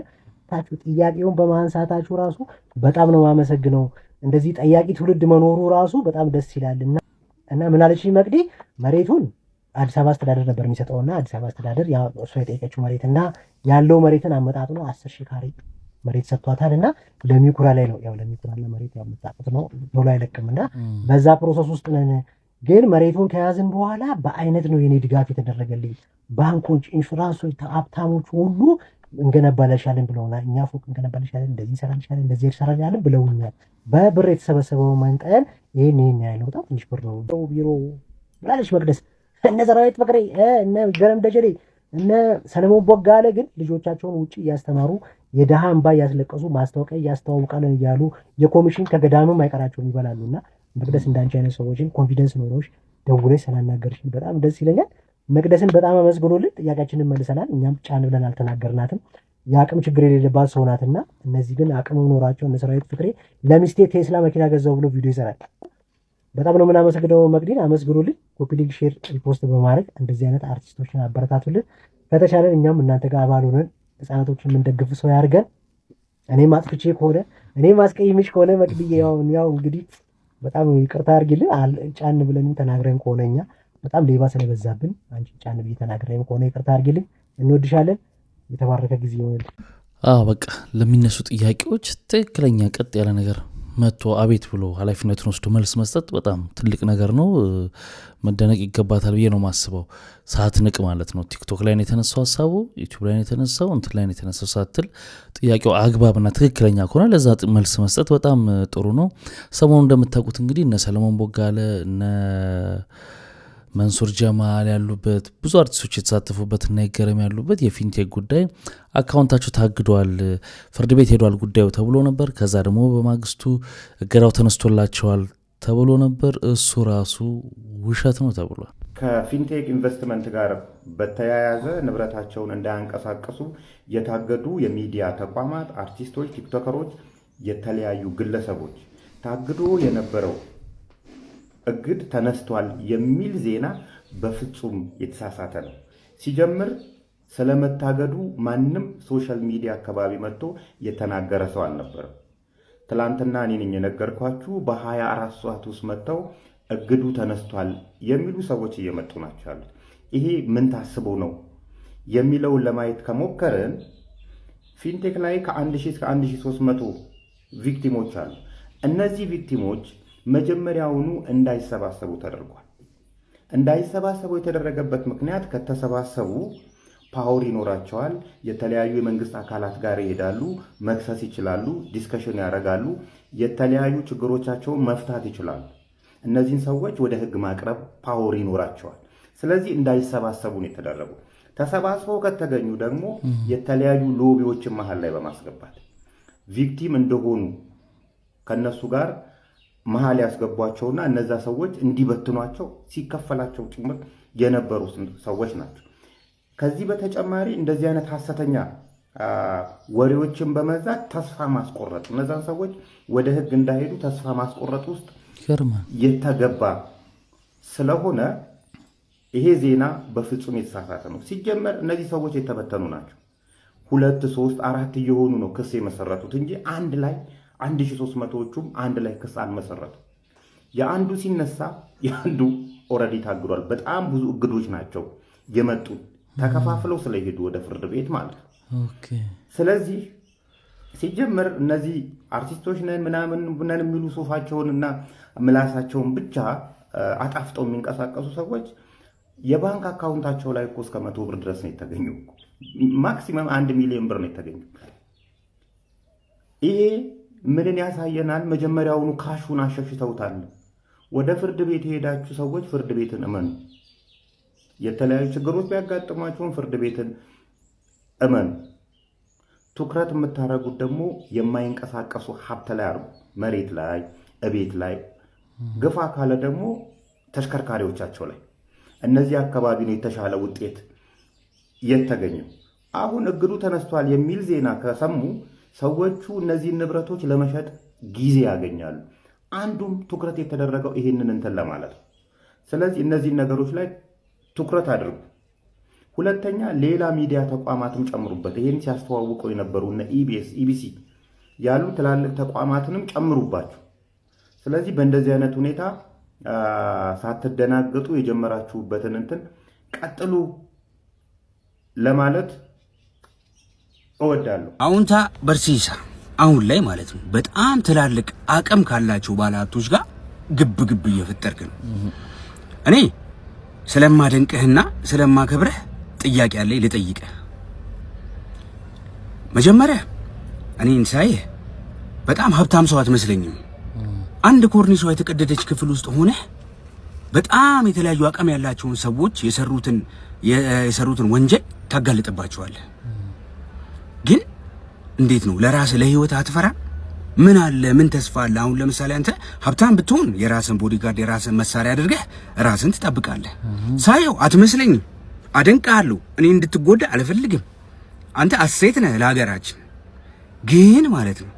ታችሁ ጥያቄውን በማንሳታችሁ ራሱ በጣም ነው ማመሰግነው። እንደዚህ ጠያቂ ትውልድ መኖሩ ራሱ በጣም ደስ ይላልና እና ምን አለችኝ መቅዲ፣ መሬቱን አዲስ አበባ አስተዳደር ነበር የሚሰጠውና አዲስ አበባ አስተዳደር ያው እሷ የጠየቀችው መሬትና ያለው መሬትን አመጣጥኖ 10,000 ካሬ መሬት ሰጥቷታልና ለሚኩራ ላይ ነው። ያው ለሚኩራና መሬት ያው መጣጣት ነው ቶሎ አይለቅምና በዛ ፕሮሰስ ውስጥ ነን። ግን መሬቱን ከያዝን በኋላ በአይነት ነው የኔ ድጋፍ የተደረገልኝ። ባንኮች፣ ኢንሹራንሶች፣ ሀብታሞች ሁሉ እንገነባለሻለን ብለውና እኛ ፎቅ እንገነባለሻለን፣ እንደዚህ እንሰራልሻለን፣ እንደዚህ እንሰራልሻለን ብለውኛል። በብር የተሰበሰበው መጠን ይሄን ያህል ነው። በጣም ትንሽ ብር ነው። ቢሮ ብላለች መቅደስ። እነ ሰራዊት ፍቅሬ፣ እነ ገረም ደጀሌ፣ እነ ሰለሞን ቦጋለ ግን ልጆቻቸውን ውጭ እያስተማሩ የድሃ እንባ እያስለቀሱ ማስታወቂያ እያስተዋውቃለን እያሉ የኮሚሽን ከገዳምም አይቀራቸውም ይበላሉና መቅደስ እንዳንቺ አይነት ሰዎችን ኮንፊደንስ ኖሮሽ ደውለሽ ስላናገርሽን በጣም ደስ ይለኛል። መቅደስን በጣም አመስግኖልን ጥያቄያችንን መልሰናል። እኛም ጫን ብለን አልተናገርናትም። የአቅም ችግር የሌለባት ሰው ናትና፣ እነዚህ ግን አቅም ኖራቸው እነ ሰራዊት ፍቅሬ ለሚስቴ ቴስላ መኪና ገዛው ብሎ ቪዲዮ ይሰራል። በጣም ነው የምናመሰግነው መቅዲን። አመስግኖልን ኮፒ ሊንክ፣ ሼር፣ ሪፖስት በማድረግ እንደዚህ አይነት አርቲስቶችን አበረታቱልን። ከተቻለን እኛም እናንተ ጋር አባል ሆነን ህፃናቶችን የምንደግፍ ሰው ያድርገን። እኔም አጥፍቼ ከሆነ እኔም አስቀይምሽ ከሆነ መቅዲዬ ያው እንግዲህ በጣም ይቅርታ አድርጊልን። ጫን ብለን ተናግረን ከሆነ እኛ በጣም ሌባ ስለበዛብን አንቺ ጫን ብዬ ተናግረን ከሆነ ይቅርታ አድርጊልን። እንወድሻለን። የተባረከ ጊዜ ይሆናል። በቃ ለሚነሱ ጥያቄዎች ትክክለኛ ቀጥ ያለ ነገር መጥቶ አቤት ብሎ ኃላፊነቱን ወስዶ መልስ መስጠት በጣም ትልቅ ነገር ነው። መደነቅ ይገባታል ብዬ ነው ማስበው። ሰዓት ንቅ ማለት ነው። ቲክቶክ ላይ ነው የተነሳው ሀሳቡ፣ ዩቲዩብ ላይ ነው የተነሳው፣ እንትን ላይ ነው የተነሳው ሳትል ጥያቄው አግባብና ትክክለኛ ከሆነ ለዛ መልስ መስጠት በጣም ጥሩ ነው። ሰሞኑ እንደምታውቁት እንግዲህ እነ ሰለሞን ቦጋለ እነ መንሱር ጀማል ያሉበት ብዙ አርቲስቶች የተሳተፉበት እና ይገረም ያሉበት የፊንቴክ ጉዳይ አካውንታቸው ታግዷል፣ ፍርድ ቤት ሄዷል ጉዳዩ ተብሎ ነበር። ከዛ ደግሞ በማግስቱ እገዳው ተነስቶላቸዋል ተብሎ ነበር። እሱ ራሱ ውሸት ነው ተብሏል። ከፊንቴክ ኢንቨስትመንት ጋር በተያያዘ ንብረታቸውን እንዳያንቀሳቀሱ የታገዱ የሚዲያ ተቋማት፣ አርቲስቶች፣ ቲክቶከሮች፣ የተለያዩ ግለሰቦች ታግዶ የነበረው እግድ ተነስቷል የሚል ዜና በፍጹም የተሳሳተ ነው። ሲጀምር ስለመታገዱ ማንም ሶሻል ሚዲያ አካባቢ መጥቶ የተናገረ ሰው አልነበረም። ትላንትና እኔ ነኝ የነገርኳችሁ። በ24 ሰዓት ውስጥ መጥተው እግዱ ተነስቷል የሚሉ ሰዎች እየመጡ ናቸው ያሉት። ይሄ ምን ታስቦ ነው የሚለውን ለማየት ከሞከርን ፊንቴክ ላይ ከ1000 እስከ 1300 ቪክቲሞች አሉ። እነዚህ ቪክቲሞች መጀመሪያውኑ እንዳይሰባሰቡ ተደርጓል። እንዳይሰባሰቡ የተደረገበት ምክንያት ከተሰባሰቡ ፓወር ይኖራቸዋል፣ የተለያዩ የመንግስት አካላት ጋር ይሄዳሉ፣ መክሰስ ይችላሉ፣ ዲስከሽን ያደርጋሉ፣ የተለያዩ ችግሮቻቸውን መፍታት ይችላሉ። እነዚህን ሰዎች ወደ ህግ ማቅረብ ፓወር ይኖራቸዋል። ስለዚህ እንዳይሰባሰቡ ነው የተደረጉ። ተሰባስበው ከተገኙ ደግሞ የተለያዩ ሎቢዎችን መሀል ላይ በማስገባት ቪክቲም እንደሆኑ ከነሱ ጋር መሀል ያስገቧቸውና እነዛ ሰዎች እንዲበትኗቸው ሲከፈላቸው ጭምር የነበሩ ሰዎች ናቸው። ከዚህ በተጨማሪ እንደዚህ አይነት ሐሰተኛ ወሬዎችን በመዛት ተስፋ ማስቆረጥ፣ እነዛን ሰዎች ወደ ህግ እንዳይሄዱ ተስፋ ማስቆረጥ ውስጥ የተገባ ስለሆነ ይሄ ዜና በፍጹም የተሳሳተ ነው። ሲጀመር እነዚህ ሰዎች የተበተኑ ናቸው። 2፣ 3፣ 4 እየሆኑ ነው ክስ የመሰረቱት እንጂ አንድ ላይ 1300ዎቹም አንድ ላይ ክስ አልመሰረቱ። የአንዱ ሲነሳ የአንዱ ኦልሬዲ ታግዷል። በጣም ብዙ እግዶች ናቸው የመጡት ተከፋፍለው ስለሄዱ ወደ ፍርድ ቤት ማለት ነው። ስለዚህ ሲጀመር እነዚህ አርቲስቶች ነን ምናምን ነን የሚሉ ሱፋቸውንና ምላሳቸውን ብቻ አጣፍጠው የሚንቀሳቀሱ ሰዎች የባንክ አካውንታቸው ላይ እኮ እስከ 100 ብር ድረስ ነው የተገኙ። ማክሲመም 1 ሚሊዮን ብር ነው የተገኙ። ይሄ ምንን ያሳየናል? መጀመሪያውኑ ካሹን አሸሽተውታል። ወደ ፍርድ ቤት የሄዳችሁ ሰዎች ፍርድ ቤትን እመኑ። የተለያዩ ችግሮች ቢያጋጥሟችሁም ፍርድ ቤትን እመኑ። ትኩረት የምታደርጉት ደግሞ የማይንቀሳቀሱ ሀብት ላይ አድርጉ። መሬት ላይ፣ እቤት ላይ፣ ግፋ ካለ ደግሞ ተሽከርካሪዎቻቸው ላይ። እነዚህ አካባቢ ነው የተሻለ ውጤት የተገኘው። አሁን እግዱ ተነስቷል የሚል ዜና ከሰሙ ሰዎቹ እነዚህን ንብረቶች ለመሸጥ ጊዜ ያገኛሉ። አንዱም ትኩረት የተደረገው ይሄንን እንትን ለማለት ነው። ስለዚህ እነዚህ ነገሮች ላይ ትኩረት አድርጉ። ሁለተኛ ሌላ ሚዲያ ተቋማትም ጨምሩበት። ይሄን ሲያስተዋውቀው የነበሩ እነ ኢቢኤስ፣ ኢቢሲ ያሉ ትላልቅ ተቋማትንም ጨምሩባቸው። ስለዚህ በእንደዚህ አይነት ሁኔታ ሳትደናገጡ የጀመራችሁበትን እንትን ቀጥሉ ለማለት እወዳለሁ። አሁንታ በርሲሳ አሁን ላይ ማለት ነው በጣም ትላልቅ አቅም ካላቸው ባለሀብቶች ጋር ግብ ግብ እየፈጠርክ ነው። እኔ ስለማደንቅህና ስለማከብረህ ጥያቄ አለኝ ልጠይቅህ። መጀመሪያ እኔን ሳይህ በጣም ሀብታም ሰው አትመስለኝም። አንድ ኮርኒሷ የተቀደደች ክፍል ውስጥ ሆነህ በጣም የተለያዩ አቅም ያላቸውን ሰዎች የሰሩትን ወንጀል ታጋልጥባቸዋለህ። ግን እንዴት ነው ለራስህ ለህይወት አትፈራ? ምን አለ ምን ተስፋ አለ? አሁን ለምሳሌ አንተ ሀብታም ብትሆን የራስን ቦዲጋርድ የራስን መሳሪያ አድርገህ ራስን ትጠብቃለህ። ሳየው አትመስለኝም። አደንቅሃለሁ። እኔ እንድትጎዳ አልፈልግም። አንተ አሴት ነህ ለሀገራችን። ግን ማለት ነው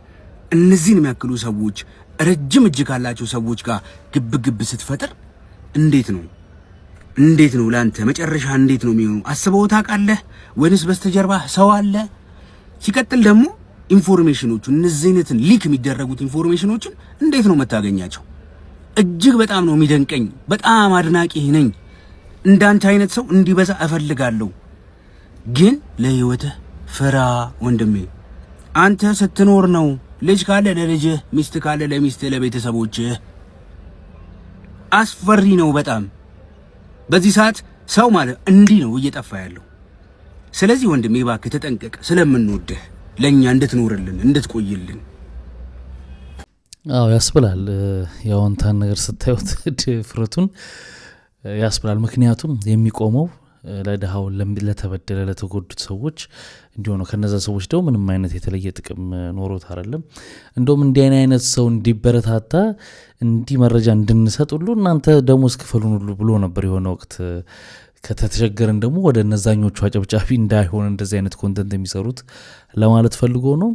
እነዚህን የሚያክሉ ሰዎች ረጅም እጅ ካላቸው ሰዎች ጋር ግብ ግብ ስትፈጥር እንዴት ነው ለአንተ መጨረሻ እንዴት ነው የሚሆነው? አስበው ታውቃለህ ወይንስ በስተጀርባ ሰው አለ? ሲቀጥል ደግሞ ኢንፎርሜሽኖቹ እነዚህ አይነትን ሊክ የሚደረጉት ኢንፎርሜሽኖችን እንዴት ነው መታገኛቸው? እጅግ በጣም ነው የሚደንቀኝ። በጣም አድናቂ ነኝ። እንዳንተ አይነት ሰው እንዲበዛ እፈልጋለሁ። ግን ለህይወትህ ፍራ ወንድሜ። አንተ ስትኖር ነው ልጅ ካለ ለልጅህ፣ ሚስት ካለ ለሚስትህ፣ ለቤተሰቦችህ። አስፈሪ ነው በጣም በዚህ ሰዓት ሰው ማለት እንዲህ ነው እየጠፋ ያለው። ስለዚህ ወንድሜ እባክህ ተጠንቀቅ። ስለምንወድህ ለኛ እንድትኖርልን እንድትቆይልን። አዎ ያስብላል። ያውንታን ነገር ስታዩት ድፍረቱን ያስብላል። ምክንያቱም የሚቆመው ለድሃው ለተበደለ ለተጎዱት ሰዎች እንዲሆነ ከነዛ ሰዎች ደግሞ ምንም አይነት የተለየ ጥቅም ኖሮት አይደለም። እንደውም እንዲህ አይነት ሰው እንዲበረታታ እንዲህ መረጃ እንድንሰጥ ሁሉ እናንተ ደሞዝ ክፈሉን ሁሉ ብሎ ነበር የሆነ ወቅት። ከተቸገረን ደግሞ ወደ እነዛኞቹ አጨብጫቢ እንዳይሆን እንደዚህ አይነት ኮንተንት የሚሰሩት ለማለት ፈልጎ ነው።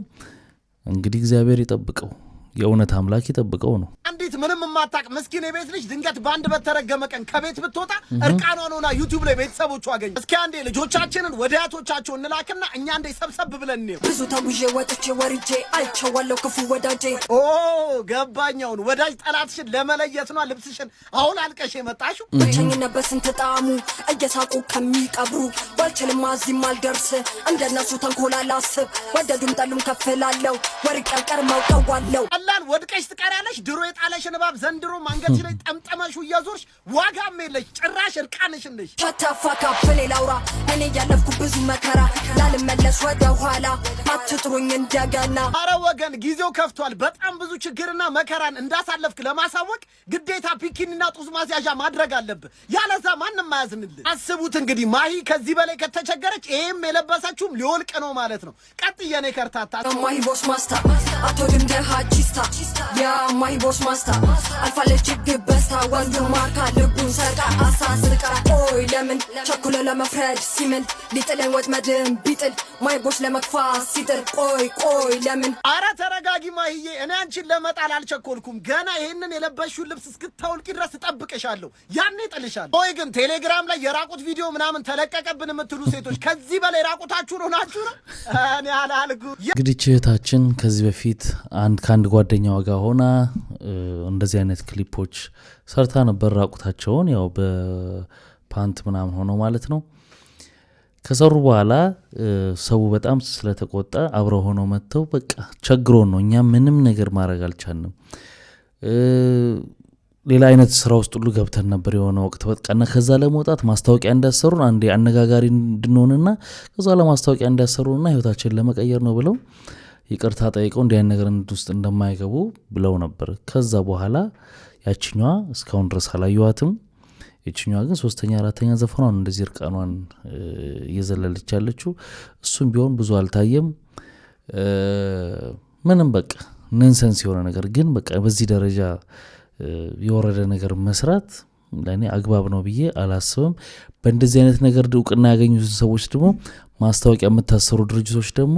እንግዲህ እግዚአብሔር ይጠብቀው፣ የእውነት አምላክ ይጠብቀው ነው። አንዲት ምንም የማታውቅ ምስኪን የቤት ልጅ ድንገት በአንድ በተረገመ ቀን ከቤት ብትወጣ እርቃኗን ሆና ዩቲዩብ ላይ ቤተሰቦቿ አገኙ። እስኪ አንዴ ልጆቻችንን ወደ አያቶቻቸው እንላክና እኛ አንዴ ሰብሰብ ብለን ነው። ብዙ ተጉዤ ወጥቼ ወርጄ አይቼዋለሁ ክፉ ወዳጄ። ኦ ገባኛውን ወዳጅ ጠላትሽን ለመለየት ነው ልብስሽን አሁን አልቀሽ የመጣሽው። ብቸኝነት በስንት ጣዕሙ እየሳቁ ከሚቀብሩ ባልችልም እዚህም አልደርስ እንደነሱ ተንኮል አላስብ። ወደዱም ጠሉም ከፍላለሁ ወርቅ ያልቀር ማውቀዋለሁ። ቀላል ወድቀሽ ትቀሪያለሽ። ድሮ የጣለሽን እባብ ዘንድሮ አንገትሽ ላይ ጠምጠመሹ እየዞርሽ ዋጋም የለሽ ጭራሽ እርቃንሽን ነሽ። ቻታፋ ካፕሌ ላውራ እኔ ያለፍኩ ብዙ መከራ ላልመለስ ወደ ኋላ አትጥሩኝ እንደገና። አረ ወገን ጊዜው ከፍቷል። በጣም ብዙ ችግርና መከራን እንዳሳለፍክ ለማሳወቅ ግዴታ ፒኪንና ጡዝ ማስያዣ ማድረግ አለብህ። ያለዛ ማንም አያዝንልህ። አስቡት እንግዲህ ማሂ ከዚህ በላይ ከተቸገረች ይሄም የለበሰችውም ሊወልቅ ነው ማለት ነው። ቀጥዬ እኔ ከርታታ ማሂ ቦስ ማስታ አቶ ድንደ ሀጂስታ ያ ማሂ ቦስ ማስታ አልፋለች ችግር በስታ ወንዱ ማርካ ልቡን ሰርቃ አሳስቃ። ቆይ ለምን ቸኩለ ለመፍረድ ሲምን ሊጥለን ወጥመድን ቢጥል ማሂ ቦስ ለመግፋት ሲጥር ቆይ ለምን። አረ ተረጋጊ ማሂዬ፣ እኔ አንቺን ለመጣል አልቸኮልኩም። ገና ይሄንን የለበሽውን ልብስ እስክታውልቂ ድረስ እጠብቅሻለሁ፣ ያኔ እጥልሻለሁ። ቆይ ግን ቴሌግራም ላይ የራቁት ቪዲዮ ምናምን ተለቀቀብን የምትሉ ሴቶች ከዚህ በላይ ራቁታችሁን ሆናችሁ ነው? እኔ አላልኩ። እንግዲህ እህታችን ከዚህ በፊት ከአንድ ጓደኛዋ ጋር ሆና እንደዚህ አይነት ክሊፖች ሰርታ ነበር። ራቁታቸውን ያው በፓንት ምናምን ሆነው ማለት ነው። ከሰሩ በኋላ ሰው በጣም ስለተቆጣ አብረው ሆነው መጥተው በቃ ቸግሮን ነው እኛ ምንም ነገር ማድረግ አልቻልንም፣ ሌላ አይነት ስራ ውስጥ ሁሉ ገብተን ነበር የሆነ ወቅት በቃና ከዛ ለመውጣት ማስታወቂያ እንዳሰሩን አንዴ አነጋጋሪ እንድንሆንና ከዛ ለማስታወቂያ እንዳሰሩንና ህይወታችንን ለመቀየር ነው ብለው ይቅርታ ጠይቀው እንዲህ አይነት ነገር ውስጥ እንደማይገቡ ብለው ነበር። ከዛ በኋላ ያችኛዋ እስካሁን ድረስ አላየኋትም። ያችኛዋ ግን 3ኛ 4ኛ ዘፈኗን እንደዚህ እርቃኗን እየዘለለች ያለችው እሱም ቢሆን ብዙ አልታየም። ምንም በቃ ነንሰንስ የሆነ ነገር ግን በቃ በዚህ ደረጃ የወረደ ነገር መስራት ለእኔ አግባብ ነው ብዬ አላስብም። በእንደዚህ አይነት ነገር እውቅና ያገኙትን ሰዎች ደግሞ ማስታወቂያ የምታሰሩ ድርጅቶች ደግሞ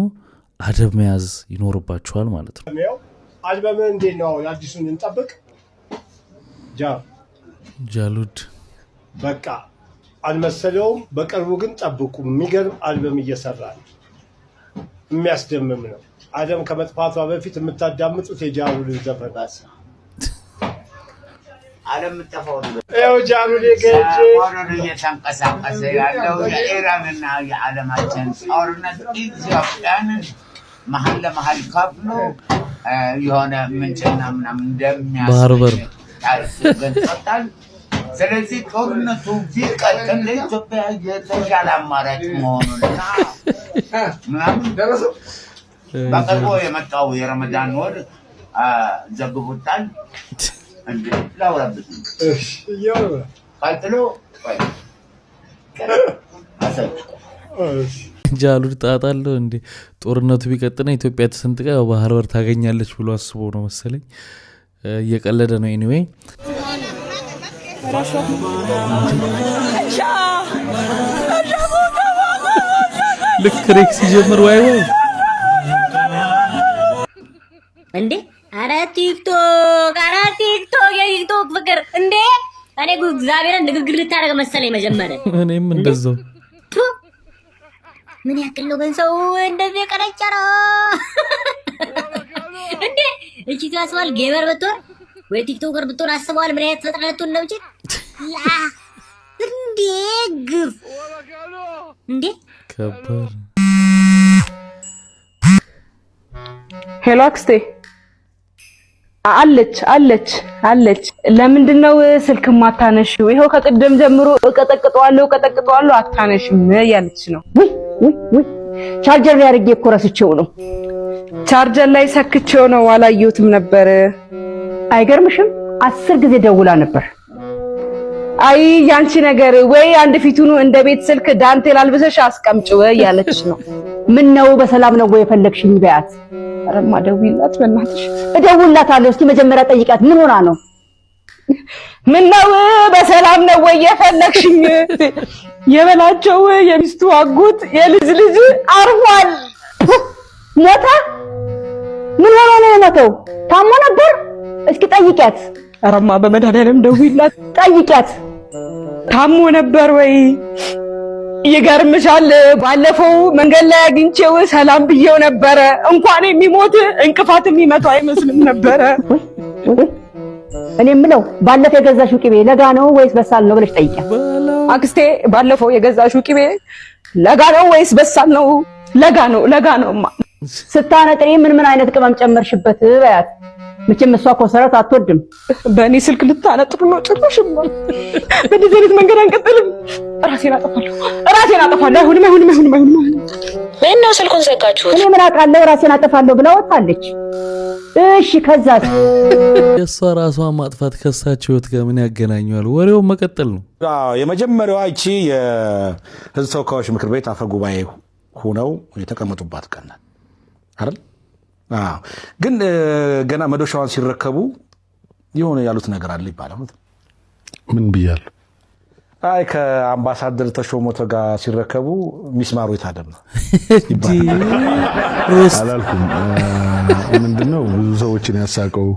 አደብ መያዝ ይኖርባቸዋል ማለት ነው። አልበም እንዴት ነው? አዲሱን እንጠብቅ። ጃሉድ በቃ አልመሰለውም። በቅርቡ ግን ጠብቁ። የሚገርም አልበም እየሰራ ነው። የሚያስደምም ነው። ዓለም ከመጥፋቷ በፊት የምታዳምጡት የጃሉድን ዘፈን ዓለም የምትጠፋው ነው። ያው ጃሉድ ገጅ ወረዱ እየተንቀሳቀሰ ያለው የኢራንና የዓለማችን ጦርነት ኢትዮጵያን መሀል ለመሀል ከፍሎ የሆነ ምንጭና ምናምን እንደሚያስገኝ ገልጾታል። ስለዚህ ጦርነቱ ቢቀጥል ለኢትዮጵያ የተሻለ አማራጭ መሆኑንና ምናምን በቅርቡ የመጣው የረመዳን ወር ዘግቦታል። እንዴ ላውራበት ቀጥሎ ጃሉድ ጣጣለው እንዴ ጦርነቱ ቢቀጥና ኢትዮጵያ ተሰንጥቃ ባህር በር ታገኛለች ብሎ አስቦ ነው መሰለኝ። እየቀለደ ነው። ኤኒዌይ ልክ ሬክስ ሲጀምር ዋይ እንዴ አረ ቲክቶክ የቲክቶክ ፍቅር እንዴ እኔ እግዚአብሔርን ንግግር ልታደርግ መሰለኝ መጀመሪያ። እኔም እንደዛው ምን ያክል ነው ግን ሰው እንደዚህ የቀረጨረው እንዴ? እቺ ታስባል ጌመር ብትሆን ወይ ቲክቶከር ብትሆን አስበዋል ምን አይነት ፍጥረቱ እንደምችል እንዴ ግፍ እንዴ ከባድ። ሄሎ አክስቴ አለች። ለምንድን ነው ስልክ ማታነሺው? ይሄው ከቅድም ጀምሮ እቀጠቅጠዋለሁ አታነሽም ያለች ነው። ውይ ቻርጀር ላይ አድርጌ እኮ ረስቼው ነው። ቻርጀር ላይ ሰክቼው ነው አላየሁትም ነበር። አይገርምሽም? 10 ጊዜ ደውላ ነበር። አይ ያንቺ ነገር ወይ አንድ ፊቱኑ እንደ ቤት ስልክ ዳንቴል አልብሰሽ አስቀምጪው ያለች ነው። ምን ነው በሰላም ነው ወይ የፈለግሽኝ በያት። አረማ ደውይላት በእናትሽ። እደውልላታለሁ። እስኪ መጀመሪያ ጠይቃት ምን ሆና ነው? ምን ነው በሰላም ነው ወይ የፈለግሽኝ? የበላቸው የሚስቱ አጎት የልጅ አርፏል። ሞታ? ምን ሆኖ ነው የሞተው? ታሞ ነበር? እስኪ ጠይቂያት። አረማ በመድኃኒዓለም ደውይላት ጠይቂያት። ታሞ ነበር ወይ? ይገርምሻል ባለፈው መንገድ ላይ አግኝቼው ሰላም ብዬው ነበረ። እንኳን የሚሞት እንቅፋት የሚመታው አይመስልም ነበረ። እኔ የምለው ባለፈው የገዛሽው ቅቤ ለጋ ነው ወይስ በሳል ነው ብለሽ ጠይቂያት። አክስቴ ባለፈው የገዛሽው ቅቤ ለጋ ነው ወይስ በሳል ነው? ለጋ ነውማ። ስታነጥሪ ምን አይነት ቅመም ጨመርሽበት በያት። መቼም እሷ ኮሰረት አትወድም። በእኔ ስልክ ልታነጥሩ ነው ጭራሽማ። በዚህ አይነት መንገድ አንቀጥልም። ራሴን አጠፋለሁ። አይሆንም። ምነው ስልኩን ዘጋችሁት? እኔ ምን አውቃለሁ ራሴን አጠፋለሁ ብላ ወጣለች። እሺ ከዛስ? የእሷ ራሷን ማጥፋት ከሳቸው ህይወት ጋር ምን ያገናኘዋል? ወሬውን መቀጠል ነው። የመጀመሪያዋ እቺ የህዝብ ተወካዮች ምክር ቤት አፈ ጉባኤ ሆነው የተቀመጡባት ቀን አይደል? ግን ገና መዶሻዋን ሲረከቡ የሆነ ያሉት ነገር አለ ይባላል። ምን ብያለሁ? አይ ከአምባሳደር ተሾመ ጋር ሲረከቡ ሚስማሩ የታደም ነው አላልኩም። ምንድነው ብዙ ሰዎችን ያሳቀው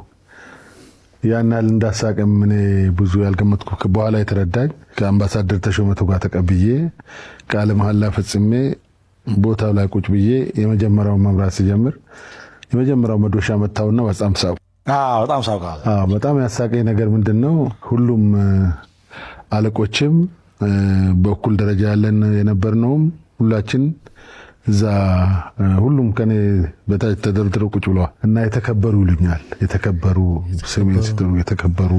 ያን ያህል እንዳሳቀም እኔ ብዙ ያልገመትኩ በኋላ የተረዳኝ ከአምባሳደር ተሾመ ጋር ተቀብዬ ቃለ መሐላ ፈጽሜ ቦታው ላይ ቁጭ ብዬ የመጀመሪያውን መምራት ሲጀምር የመጀመሪያው መዶሻ መታውና በጣም ሳቁ። በጣም ያሳቀኝ ነገር ምንድነው ሁሉም አለቆችም በእኩል ደረጃ ያለን የነበርነውም ሁላችን እዛ ሁሉም ከኔ በታች ተደርድረው ቁጭ ብለዋል እና የተከበሩ ይሉኛል። የተከበሩ ስሜን ሲጥሩ የተከበሩ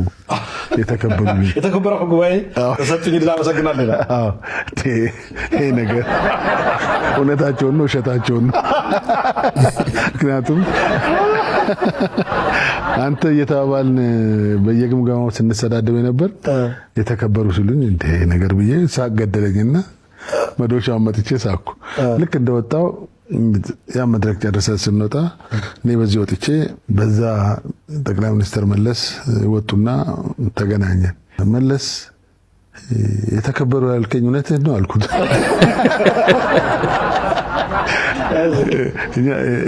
ጉባኤ ተሰጥኝ አመሰግናለሁ። ይሄ ነገር እውነታቸውን ነው ውሸታቸውን ነው? ምክንያቱም አንተ እየተባባልን በየግምገማው ስንሰዳደብ ነበር። የተከበሩ ሲሉኝ እንደ ነገር ብዬ ሳቅ ገደለኝና መዶሻውን መጥቼ ሳኩ። ልክ እንደወጣው ያ መድረክ ጨርሰን ስንወጣ እኔ በዚህ ወጥቼ በዛ ጠቅላይ ሚኒስትር መለስ ወጡና ተገናኘን። መለስ የተከበሩ ያልከኝ እውነትህን ነው አልኩት።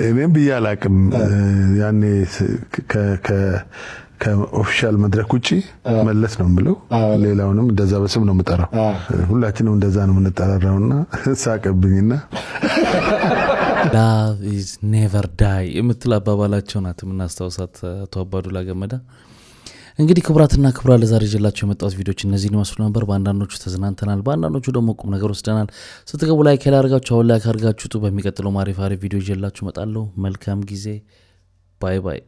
እኔም ብዬ አላቅም። ያኔ ከኦፊሻል መድረክ ውጪ መለስ ነው የምለው። ሌላውንም እንደዛ በስም ነው የምጠራው። ሁላችንም እንደዛ ነው የምንጠራራውና ሳቀብኝና ላቭ ኢዝ ኔቨር ዳይ የምትል አባባላቸው ናት የምናስታውሳት አቶ አባዱላ ገመዳ። እንግዲህ ክቡራትና ክቡራን ለዛሬ ይዤላችሁ የመጣሁት ቪዲዮዎች እነዚህን ይመስሉ ነበር። በአንዳንዶቹ ተዝናንተናል፣ በአንዳንዶቹ ደግሞ ቁም ነገር ወስደናል። ስትገቡ ላይክ ያላርጋችሁ አሁን ላይክ አርጋችሁ በሚቀጥለው ማሪፍ ቪዲዮ ይዤላችሁ እመጣለሁ። መልካም ጊዜ። ባይ ባይ።